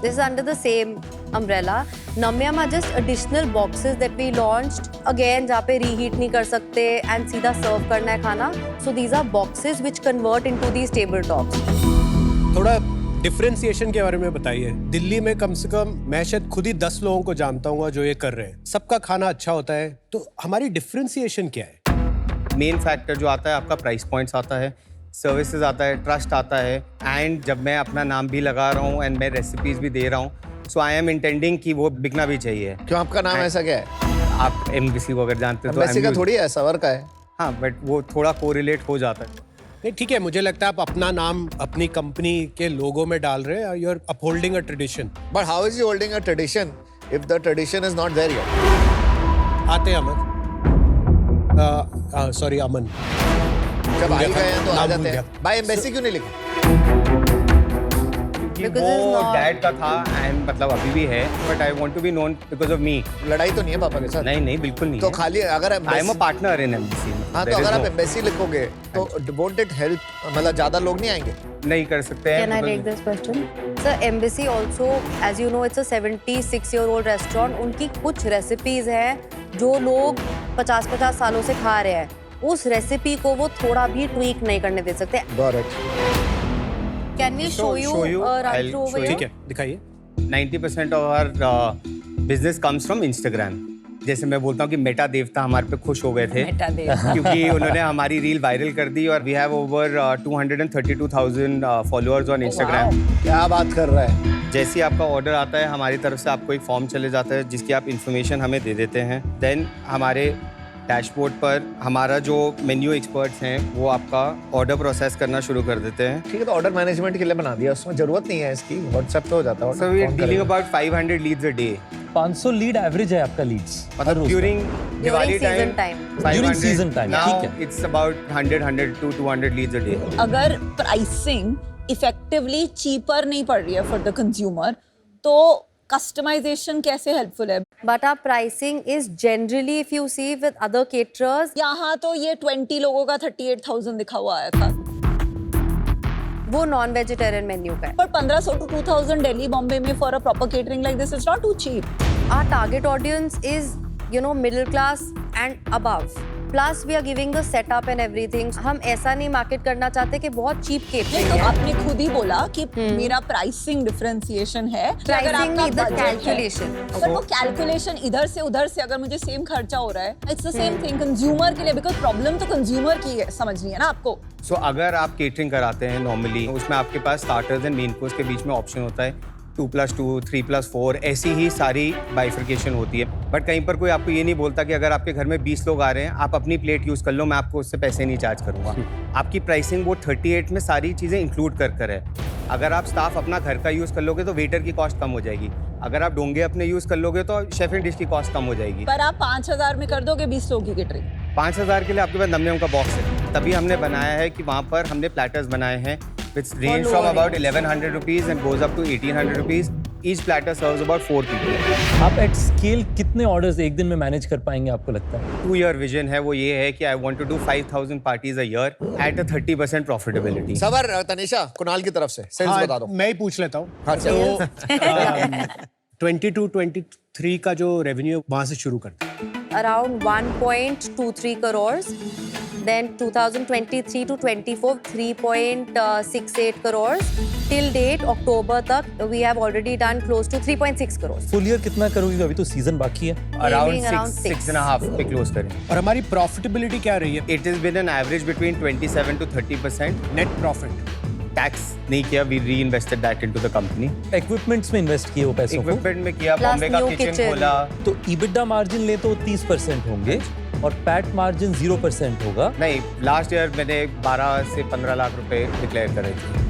Speaker 10: This is under the same umbrella. Namyam are just additional boxes that we launched. Again, जहाँ पे reheat नहीं कर सकते and सीधा serve करना है खाना. So these are boxes which convert into these tabletops.
Speaker 6: थोड़ा डिफरेंशिएशन के बारे में बताइए। दिल्ली में कम से कम मैं शायद खुद ही 10 लोगों को जानता हूँ जो ये कर रहे हैं। सबका खाना अच्छा होता है, तो हमारी डिफरेंशिएशन क्या है?
Speaker 11: मेन फैक्टर जो आता है आपका प्राइस पॉइंट्स आता है, सर्विसेज आता है, ट्रस्ट आता है, एंड जब मैं अपना नाम भी लगा रहा हूँ एंड मैं रेसिपीज भी दे रहा हूँ, सो आई एम इंटेंडिंग कि वो बिकना भी चाहिए।
Speaker 5: क्यों आपका नाम ऐसा क्या है?
Speaker 11: आप एमबीसी को अगर जानते हो तो
Speaker 5: एम्बेसी का थोड़ी है, सवर का है।
Speaker 11: हाँ, बट वो थोड़ा कोरिलेट हो जाता है।
Speaker 6: नहीं ठीक है, मुझे लगता है आप अपना नाम अपनी कंपनी के लोगो में डाल रहे हैं, you are upholding a tradition.
Speaker 5: But how is he holding a tradition if the tradition is not there yet?
Speaker 6: आते हैं अमन, सॉरी अमन,
Speaker 5: जब आई गए हैं तो आ
Speaker 6: नाम
Speaker 5: जाते
Speaker 6: भूल
Speaker 5: हैं।
Speaker 6: गया।
Speaker 5: भाई एम्बेसी क्यों नहीं लिखा?
Speaker 11: कि
Speaker 10: Because it's
Speaker 11: वो
Speaker 10: not-
Speaker 11: डैड का था एंड मतलब अभी भी है, but I want to be known because of me.
Speaker 5: लड़ाई तो नहीं है पापा के साथ?
Speaker 11: नहीं नहीं, बिल्कुल नहीं
Speaker 5: तो
Speaker 11: है।
Speaker 5: खाली अगर
Speaker 11: I am a partner in MBC.
Speaker 5: हाँ, तो अगर आप एम्बेसी लिखोगे तो वोंट इट हेल्प? मतलब ज्यादा लोग नहीं आएंगे?
Speaker 11: नहीं कर सकते हैं।
Speaker 10: Can I take this question? Sir, Embassy also, as you know, it's a 76-year-old restaurant. उनकी कुछ रेसिपीज हैं जो लोग 50-50 सालों से खा रहे हैं। उस रेसिपी को वो थोड़ा भी ट्वीक नहीं करने दे सकते।
Speaker 5: Got it.
Speaker 10: Can we show you
Speaker 11: show you.
Speaker 10: a
Speaker 11: I'll
Speaker 10: run through over
Speaker 11: show you.
Speaker 10: here?
Speaker 6: ठीक है, दिखाइए।
Speaker 11: 90% of our business comes from Instagram. जैसे मैं बोलता हूँ कि मेटा देवता हमारे पे खुश हो गए थे
Speaker 7: मेटा देवता।
Speaker 11: क्योंकि उन्होंने हमारी रील वायरल कर दी और we have over 232,000 followers on Instagram.
Speaker 5: क्या बात कर रहा है?
Speaker 11: जैसे ही आपका ऑर्डर आता है हमारी तरफ से आपको एक फॉर्म चले जाता है जिसकी आप इन्फॉर्मेशन हमें दे देते हैं। देन हमारे डैशबोर्ड पर हमारा जो मेन्यू एक्सपर्ट्स हैं वो आपका ऑर्डर प्रोसेस करना शुरू कर देते हैं।
Speaker 5: ठीक है, तो ऑर्डर मैनेजमेंट के लिए बना दिया, उसमें जरूरत नहीं है इसकी, व्हाट्सएप पे हो जाता है।
Speaker 11: So we are dealing about 500 leads a day.
Speaker 4: 500 lead average है आपका लीड्स
Speaker 11: मतलब during Diwali
Speaker 10: season
Speaker 11: time
Speaker 10: time.
Speaker 4: During season time,
Speaker 11: now
Speaker 4: ठीक है।
Speaker 11: It's about 100 to 200 leads a day.
Speaker 3: अगर प्राइसिंग इफेक्टिवली चीपर नहीं पड़ रही है फॉर द कंज्यूमर, तो कस्टमाइजेशन कैसे हेल्पफुल है?
Speaker 10: But our pricing is generally, if you see with other caterers,
Speaker 3: यहाँ तो ये 20 लोगों का 38,000 दिखा हुआ आया था,
Speaker 10: वो नॉन वेजिटेरियन मेन्यू का है।
Speaker 3: पर 1500 to 2000 दिल्ली बॉम्बे में for a proper catering like this is not too cheap.
Speaker 10: Our target audience is, you know, middle class and above. Plus we are giving the setup and everything. हम ऐसा नहीं market करना चाहते कि बहुत चीप केटरिंग
Speaker 3: तो
Speaker 10: है।
Speaker 3: आपने खुद ही बोला कि मेरा प्राइसिंग डिफरेंशिएशन है कि अगर
Speaker 10: Pricing
Speaker 3: आपका
Speaker 10: में the
Speaker 3: budget है,
Speaker 10: calculation.
Speaker 3: पर वो कैलकुलेशन इधर से उधर से अगर मुझे सेम खर्चा हो रहा है, it's the same thing consumer के लिए, बिकॉज प्रॉब्लम तो कंज्यूमर की है, समझनी है ना आपको।
Speaker 11: सो अगर आप केटरिंग कराते हैं नॉर्मली, उसमें आपके पास स्टार्टर्स एंड मेन कोर्स के बीच में ऑप्शन होता है 2+2, 3+4, ऐसी ही सारी बाइफर्केशन होती है। बट कहीं पर कोई आपको ये नहीं बोलता कि अगर आपके घर में 20 लोग आ रहे हैं, आप अपनी प्लेट यूज़ कर लो, मैं आपको उससे पैसे नहीं चार्ज करूँगा। आपकी प्राइसिंग वो 38 में सारी चीज़ें इंक्लूड कर है। अगर आप स्टाफ अपना घर का यूज़ कर लोगे तो वेटर की कॉस्ट कम हो जाएगी। अगर आप डोंगे अपने यूज़ कर लोगे तो शेफ एंड डिश की कॉस्ट कम हो जाएगी।
Speaker 3: पर आप 5000 में कर दोगे 20 लोगों की केटरिंग?
Speaker 11: 5000 के लिए आपके पास नमनेम का बॉक्स है, तभी हमने बनाया है कि वहाँ पर हमने प्लेटर्स बनाए हैं which range from about 1100 rupees and goes up to 1800 rupees. Each platter serves about 4 people.
Speaker 4: आप एट स्केल कितने ऑर्डर्स एक दिन में मैनेज कर पाएंगे आपको लगता है?
Speaker 11: 2-year vision है, वो ये है कि I want to do 5,000 parties a year at a 30% profitability.
Speaker 5: सबर, तनीषा, कुणाल की तरफ से सेल्स बता दो।
Speaker 6: मैं ही पूछ लेता हूँ।
Speaker 5: हाँ, चलो।
Speaker 6: तो 22-23 का जो रेवेन्यू वहां से शुरू करते हैं।
Speaker 10: Around 1.23 crores. Then 2023 to 24, 3.68 crores. Till date, October तक, we have already done close to 3.6 crores.
Speaker 4: Full year कितना करोगे? अभी तो सीजन बाकी है।
Speaker 11: Around
Speaker 10: around
Speaker 11: 6.5 पे क्लोज करें।
Speaker 6: और हमारी प्रॉफिटेबिलिटी क्या रही है?
Speaker 11: It has been an average between 27 to 30%.
Speaker 6: Net profit.
Speaker 11: Tax नहीं किया, we reinvested that into the company.
Speaker 4: Equipments में इन्वेस्ट किए वो पैसों को?
Speaker 11: Equipment में किया,
Speaker 10: Plus
Speaker 11: बॉम्बे का
Speaker 10: new
Speaker 11: किचन
Speaker 10: kitchen.
Speaker 11: खोला।
Speaker 4: तो EBITDA मार्जिन ले तो 30% होंगे और पैट मार्जिन 0% होगा।
Speaker 11: नहीं, लास्ट ईयर मैंने 12 से 15 लाख रुपए डिक्लेयर करे थे।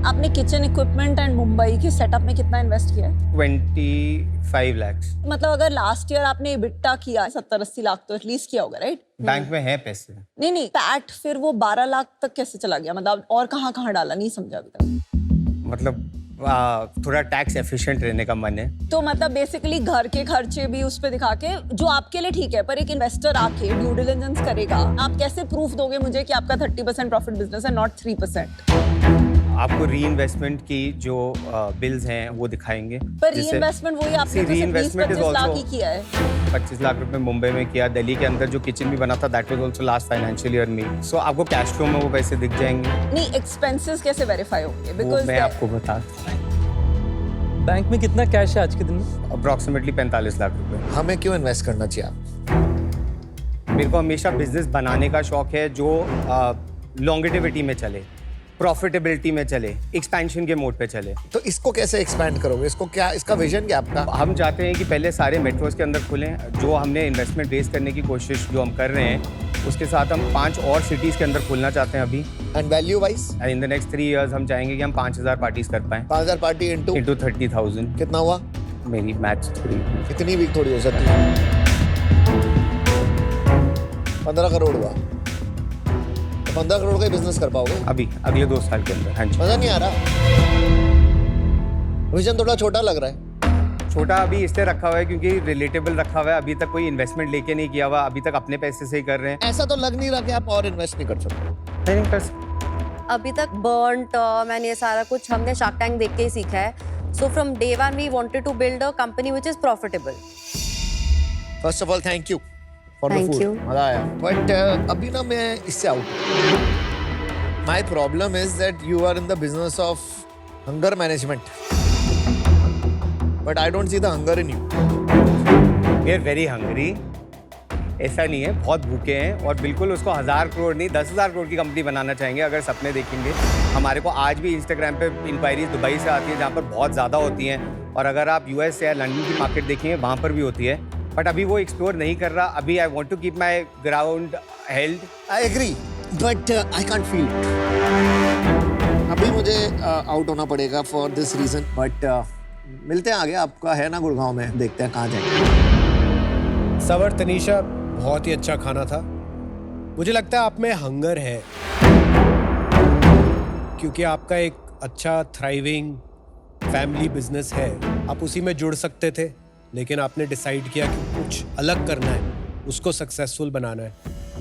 Speaker 3: आपने किचन इक्विपमेंट एंड मुंबई के सेटअप में कितना इन्वेस्ट किया है?
Speaker 11: 25 lakhs.
Speaker 3: मतलब अगर लास्ट ईयर आपने EBITDA किया 70-80 लाख तो एटलीस्ट किया होगा, राइट?
Speaker 11: बैंक में है पैसे।
Speaker 3: नहीं, पैट फिर वो 12 लाख तक कैसे चला गया? मतलब और कहाँ डाला, नहीं समझा अभी तक।
Speaker 11: मतलब थोड़ा टैक्स एफिशिएंट रहने का मन है।
Speaker 3: तो मतलब बेसिकली घर के खर्चे भी उस पे दिखा के, जो आपके लिए ठीक है, पर एक इन्वेस्टर आके ड्यू डिलिजेंस करेगा, आप कैसे प्रूफ दोगे मुझे कि आपका 30% प्रॉफिट बिजनेस है, नॉट 3%?
Speaker 11: आपको री इन्वेस्टमेंट की जो बिल्स हैं वो दिखाएंगे।
Speaker 3: पर री इन्वेस्टमेंट वही आपने तो सिर्फ 20-25 लाख ही किया है।
Speaker 11: 25 लाख रुपए मुंबई में किया, दिल्ली के अंदर जो किचन भी बना था that was also last financial year में। सो आपको कैश फ्लो में वो पैसे दिख जाएंगे।
Speaker 3: नहीं, एक्सपेंसेस कैसे वेरीफाई होंगे?
Speaker 11: वो
Speaker 3: बिकॉज़
Speaker 11: मैं आपको बता,
Speaker 4: बैंक में कितना कैश है आज के दिन में?
Speaker 11: अप्रोक्सीमेटली 45 लाख रुपए।
Speaker 5: हमें क्यों इन्वेस्ट करना चाहिए?
Speaker 11: मेरे को हमेशा बिजनेस बनाने का शौक है जो लॉन्गेटिविटी में चले, प्रॉफिटेबिलिटी में चले, एक्सपेंशन के मोड पे चले।
Speaker 5: तो इसको कैसे एक्सपैंड करोगे? इसको क्या, इसका विजन क्या आपका?
Speaker 11: हम चाहते हैं कि पहले सारे मेट्रोज के अंदर खुलें। जो हमने इन्वेस्टमेंट रेज करने की कोशिश जो हम कर रहे हैं, उसके साथ हम 5 और सिटीज़ के अंदर खुलना चाहते हैं अभी।
Speaker 5: And value wise
Speaker 11: in the next 3 years हम चाहेंगे कि हम 5000 पार्टीज कर पाएं।
Speaker 5: 5000 पार्टी इंटू
Speaker 11: 30,000।
Speaker 5: कितना हुआ?
Speaker 11: मेरी मैच
Speaker 5: इतनी वीक थोड़ी हो सकती है। 15 करोड़ हुआ, तो 15 करोड़ का ही बिजनेस कर पाओगे
Speaker 11: अभी अगले 2 साल के अंदर। हाँ जी।
Speaker 5: मजा नहीं आ रहा? विजन थोड़ा छोटा लग रहा है।
Speaker 11: छोटा अभी इसलिए रखा हुआ है क्योंकि रिलेटेबल रखा हुआ है। अभी तक कोई इन्वेस्टमेंट लेके नहीं किया हुआ, अभी तक अपने पैसे से ही कर रहे हैं।
Speaker 5: ऐसा तो लग नहीं रहा कि आप और इन्वेस्ट नहीं कर सकते।
Speaker 11: नहीं कर सकते।
Speaker 10: अभी तक बर्न टर्म एंड ये सारा कुछ हमने शार्क टैंक देख के ही सीखा है। So from day one we wanted to build a company which is profitable.
Speaker 5: First of all thank you for the
Speaker 10: Thank
Speaker 5: food,
Speaker 10: you.
Speaker 5: मजा आया। बट अभी ना मैं इससे out. My problem is that you are in the business of hunger management, but I don't see the hunger in you.
Speaker 11: We are very hungry. ऐसा नहीं है, बहुत भूखे हैं और बिल्कुल उसको 1000 करोड़ नहीं 10,000 करोड़ की कंपनी बनाना चाहेंगे अगर सपने देखेंगे। हमारे को आज भी इंस्टाग्राम पे इंक्वायरीज दुबई से आती है जहाँ पर बहुत ज़्यादा होती हैं, और अगर आप यूएस या लंदन की मार्केट देखेंगे वहाँ पर भी होती है, बट अभी वो एक्सप्लोर नहीं कर रहा। अभी I want to keep my ground held.
Speaker 5: I agree but I can't feel it. अभी मुझे आउट होना पड़ेगा फॉर दिस रीजन, बट मिलते हैं आगे। आपका है ना गुड़गांव में, देखते हैं कहाँ जाएंगे।
Speaker 6: सवर, तनीषा, बहुत ही अच्छा खाना था। मुझे लगता है आप में हंगर है क्योंकि आपका एक अच्छा थ्राइविंग फैमिली बिजनेस है। आप उसी में जुड़ सकते थे, लेकिन आपने डिसाइड किया कि कुछ अलग करना है, उसको सक्सेसफुल बनाना है।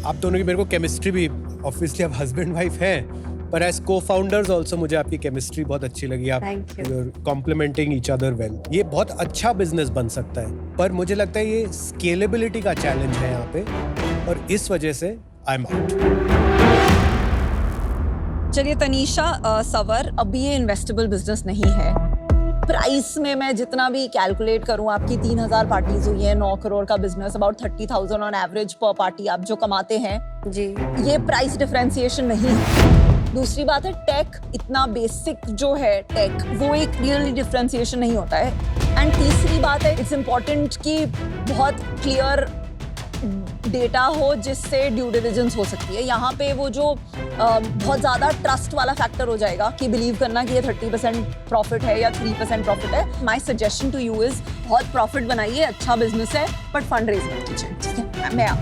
Speaker 6: आप दोनों की मेरे को केमिस्ट्री भी, ऑब्वियसली आप हस्बैंड वाइफ हैं, पर एज को फाउंडर्स ऑल्सो मुझे आपकी केमिस्ट्री बहुत अच्छी लगी। आप कॉम्प्लीमेंटिंग ईच अदर वेल। ये बहुत अच्छा बिजनेस बन सकता है, पर मुझे लगता है ये स्केलेबिलिटी का चैलेंज है यहाँ पे, और इस वजह से आई एम आउट।
Speaker 3: चलिए तनीषा, सवर, अभी ये इन्वेस्टेबल बिजनेस नहीं है। प्राइस में मैं जितना भी कैलकुलेट करूं, आपकी 3000 पार्टीज हुई है, 9 करोड़ का बिजनेस, अबाउट 30,000 ऑन एवरेज पर पार्टी आप जो कमाते हैं
Speaker 10: जी,
Speaker 3: ये प्राइस डिफरेंशिएशन नहीं है। दूसरी बात है टेक, इतना बेसिक जो है टेक, वो एक रियली डिफरेंशिएशन नहीं होता है। एंड तीसरी बात है, इट्स इम्पॉर्टेंट कि बहुत क्लियर डेटा हो जिससे ड्यू डिलिजेंस हो सकती है। यहाँ पे वो जो बहुत ज़्यादा ट्रस्ट वाला फैक्टर हो जाएगा कि बिलीव करना कि ये 30% प्रॉफिट है या 3% प्रॉफिट है। My suggestion to you is बहुत प्रॉफिट बनाइए, अच्छा बिजनेस है, बट फंड रेज मत कीजिए, ठीक है? मैं आप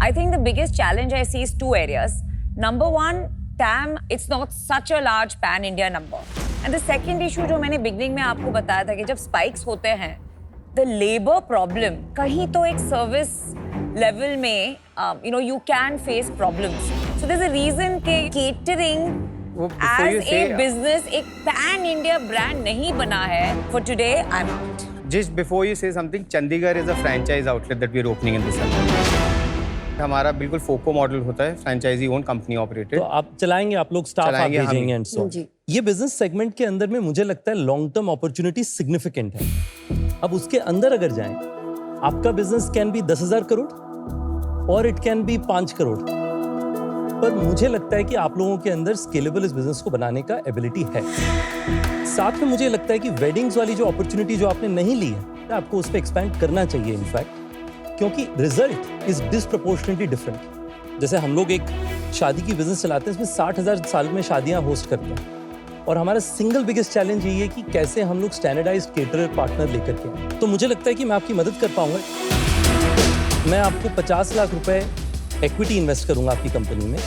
Speaker 7: I think the biggest challenge I see is 2 areas. Number one, TAM, it's not such a large pan-India number. And the second issue जो मैंने beginning में आपको बताया था कि जब spikes होते हैं, the labor problem, कहीं तो एक service level में, you can face problems. So there's a reason कि catering as a business एक pan-India brand नहीं बना है. For today, I'm out.
Speaker 11: Just before you say something, Chandigarh is a franchise outlet that we're opening in December. हमारा बिल्कुल फोको model होता है, franchise own company operated.
Speaker 4: तो आप चलाएंगे, आप लोग स्टाफ आप भेजेंगे एंड सो। ये बिजनेस सेगमेंट के अंदर में मुझे लगता है लॉन्ग टर्म अपॉर्चुनिटी सिग्निफिकेंट है। अब उसके अंदर अगर जाएं, आपका बिजनेस कैन बी 10,000 करोड़ और इट कैन बी 5 करोड़, पर मुझे लगता है कि आप लोगों के अंदर स्केलेबल इस बिजनेस को बनाने का एबिलिटी है। साथ में मुझे लगता है कि वेडिंग्स वाली जो अपॉर्चुनिटी जो आपने नहीं ली है, आपको उस पर एक्सपैंड करना चाहिए इनफैक्ट, क्योंकि रिजल्ट इज डिसप्रोपोर्शनेटली डिफरेंट। जैसे हम लोग एक शादी की बिजनेस चलाते हैं, इसमें 60,000 साल में शादियां होस्ट करते हैं, और हमारा सिंगल बिगेस्ट चैलेंज यही है कि कैसे हम लोग स्टैंडर्डाइज्ड केटरर पार्टनर लेकर के आए। तो मुझे लगता है कि मैं आपकी मदद कर पाऊंगा। मैं आपको 50 लाख रुपए इक्विटी इन्वेस्ट करूंगा आपकी कंपनी में,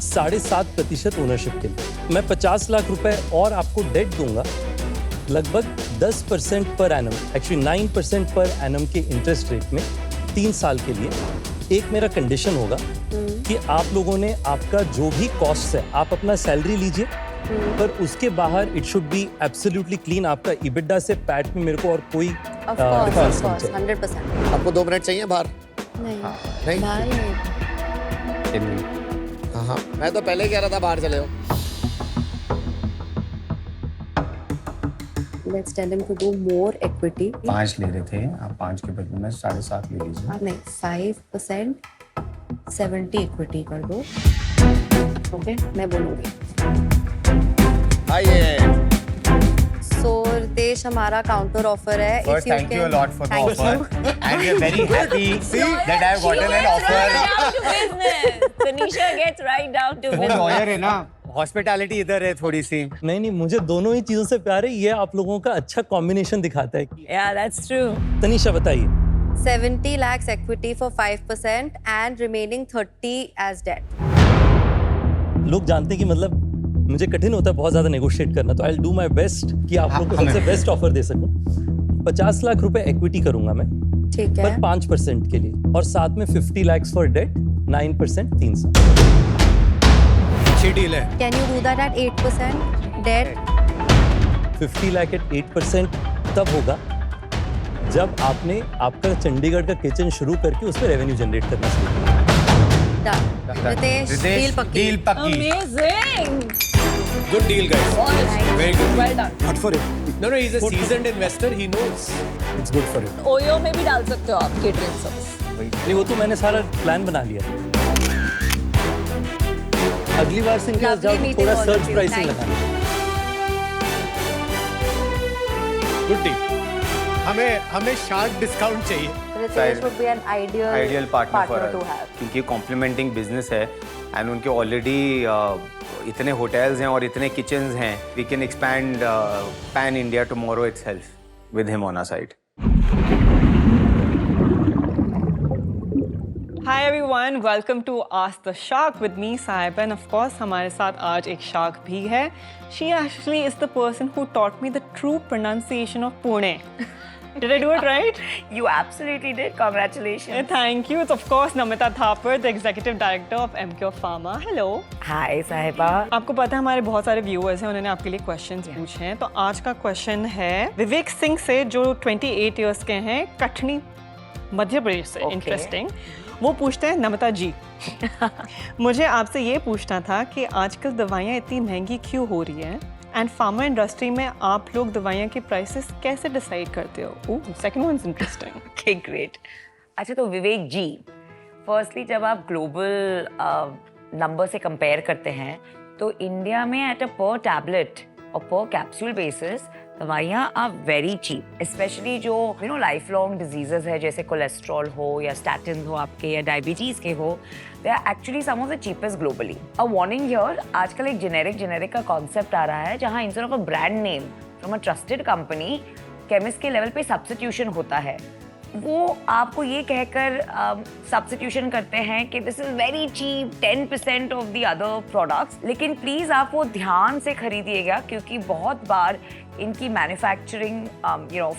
Speaker 4: 7.5% ओनरशिप के लिए। मैं 50 लाख रुपए और आपको डेट दूंगा, लगभग 10% per annum, actually 9% per annum के इंटरेस्ट रेट में 3 साल के लिए। एक मेरा कंडीशन होगा कि आप लोगों ने आपका जो भी कॉस्ट है, आप अपना सैलरी लीजिए, पर उसके बाहर it should be absolutely clean. आपका इबिडा से पैट में मेरे को और कोई डिफरेंस नहीं चाहिए।
Speaker 10: 100%।
Speaker 5: आपको 2 मिनट चाहिए बाहर?
Speaker 10: नहीं,
Speaker 5: नहीं?
Speaker 10: बाहर ही नहीं।
Speaker 5: हाँ, मैं तो पहले ही कह रहा था बाहर चले हो।
Speaker 10: Let's tell him to do more equity.
Speaker 11: 5 ले रहे थे आप, 5 के बदले में 7.5 ले लीजिए।
Speaker 10: नहीं, 5%, 70 equity कर दो। Okay, मैं बोलूँगी।
Speaker 5: आइए।
Speaker 10: So रितेश, हमारा काउंटर ऑफर है।
Speaker 11: First, thank you a lot for the offer, and we are very happy that I have gotten an offer.
Speaker 7: Down to business. Tanisha gets right down to
Speaker 11: वो
Speaker 7: business.
Speaker 11: Lawyer है ना, hospitality इधर है थोड़ी सी।
Speaker 4: नहीं, मुझे दोनों ही चीजों से प्यार है। ये आप लोगों का अच्छा कॉम्बिनेशन दिखाता है।
Speaker 7: Yeah, that's true.
Speaker 4: तनीषा बताइए।
Speaker 10: 70 lakhs equity for 5% and remaining 30 as debt.
Speaker 4: लोग जानते हैं कि मतलब मुझे कठिन होता है बहुत ज्यादा नेगोशिएट करना, तो आई डू माई बेस्ट कि आप लोग को सबसे बेस्ट ऑफर दे सकूं। 50 लाख रुपए इक्विटी करूंगा मैं,
Speaker 10: ठीक है।
Speaker 4: पर 5% के लिए, और साथ में 50 lakhs फॉर डेट, 9% 3 साल।
Speaker 6: अच्छी डील है।
Speaker 10: Can you do that at 8% debt?
Speaker 4: 50 lakh eight 8% तब होगा जब आपने आपका चंडीगढ़ का किचन शुरू करके उस पर रेवेन्यू जनरेट करना शुरू किया।
Speaker 10: Done. रितेश, डील पक्की।
Speaker 11: डील पक्की।
Speaker 7: Amazing.
Speaker 6: Good deal, guys. Very good.
Speaker 7: Well done.
Speaker 6: Good for him. No, he's a seasoned investor. He knows. It's good for him.
Speaker 3: OYO में भी डाल सकते हो आप केटरिंग सर्विस।
Speaker 4: नहीं, वो तो मैंने सारा प्लान बना लिया। अगली बार से इनके पास जाओ तो थोड़ा सर्च प्राइसिंग लगाना।
Speaker 6: Good deal. हमें शार्क डिस्काउंट चाहिए।
Speaker 10: Ritesh would be an ideal
Speaker 12: partner
Speaker 10: to have.
Speaker 12: क्योंकि कॉम्प्लीमेंटिंग बिजनेस है एंड उनके ऑलरेडी इतने होटल्स हैं और इतने किचन्स हैं, we can expand pan India tomorrow itself with him on our side.
Speaker 13: Hi everyone, welcome to Ask the Shark with me, Sahiba, and of course हमारे साथ आज एक shark भी है. She actually is the person who taught me the true pronunciation of Pune. Did I do it right?
Speaker 7: You absolutely did. Congratulations.
Speaker 13: Thank you. It's of course Namita Thapar, the Executive Director of MQ Pharma. Hello.
Speaker 7: Hi, Sahiba.
Speaker 13: आपको पता है हमारे बहुत सारे viewers हैं, उन्होंने आपके लिए क्वेश्चंस पूछे हैं, तो आज का क्वेश्चन है विवेक सिंह से, जो 28 इयर्स के हैं, कटनी मध्य प्रदेश से। इंटरेस्टिंग। वो पूछते हैं, नमिता जी मुझे आपसे ये पूछना था कि आजकल दवाइयाँ इतनी महंगी क्यों हो रही हैं, एंड फार्मा इंडस्ट्री में आप लोग दवाइयाँ की प्राइसेस कैसे डिसाइड करते हो? Oh, second one is interesting.
Speaker 7: Okay, great. अच्छा, तो विवेक जी, फर्स्टली जब आप ग्लोबल नंबर से कंपेयर करते हैं तो इंडिया में एट अ पर टैबलेट और पर कैप्सूल बेसिस दवाइयाँ आर वेरी चीप, स्पेशली जो लाइफ लॉन्ग डिजीजेस है, जैसे कोलेस्ट्रॉल हो या स्टैटिन हो आपके या डायबिटीज़ के हो, they are actually some of the cheapest globally. A warning here, आजकल एक जेनेरिक का कॉन्सेप्ट आ रहा है जहाँ instead of a brand name from a trusted company, chemist के लेवल पे सब्स्टिट्यूशन होता है। वो आपको ये कहकर सब्स्टिट्यूशन करते हैं कि this is very cheap, 10% of the other products, लेकिन प्लीज़ आप वो ध्यान से खरीदिएगा, क्योंकि बहुत बार इनकी मैन्युफैक्चरिंग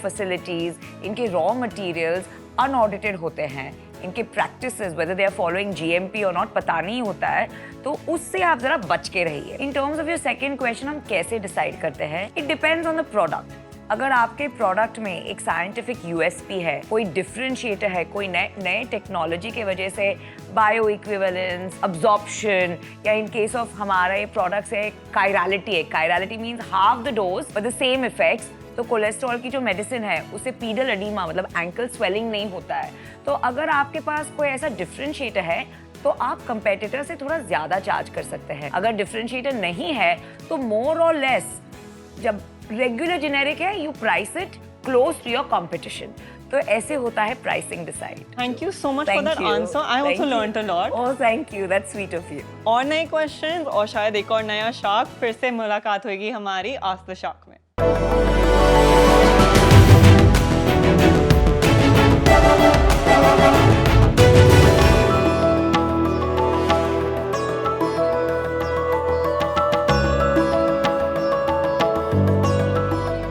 Speaker 7: फैसिलिटीज़, इनके रॉ मटेरियल्स अनऑडिटेड होते हैं, इनके practices whether they are following GMP और नॉट पता नहीं होता है, तो उससे आप ज़रा बच के रहिए। In terms of your second question, हम कैसे डिसाइड करते हैं, it depends on the product. अगर आपके प्रोडक्ट में एक साइंटिफिक USP है, कोई डिफरेंशिएटर है, कोई नए टेक्नोलॉजी के वजह से बायो इक्विवेलेंस, अब्जॉर्प्शन, या इन केस ऑफ हमारा ये प्रोडक्ट्स है कायरालिटी है, chirality means half the dose but the same effects, तो कोलेस्ट्रॉल की जो मेडिसिन है उससे पीडल एडिमा मतलब एंकल स्वेलिंग नहीं होता है। तो अगर आपके पास कोई ऐसा डिफरेंशिएटर है तो आप कंपेटिटर से थोड़ा ज़्यादा चार्ज कर सकते हैं। अगर डिफरेंशिएटर नहीं है तो मोर और लेस, जब रेगुलर जेनेरिक है, you price it close to your competition. तो ऐसे होता है pricing decide.
Speaker 13: Thank you so much for that answer. I also learned a lot.
Speaker 7: Oh, thank you, that's sweet of you.
Speaker 13: और नए questions और शायद एक और नया शार्क, फिर से मुलाकात होगी हमारी आस्क द शार्क।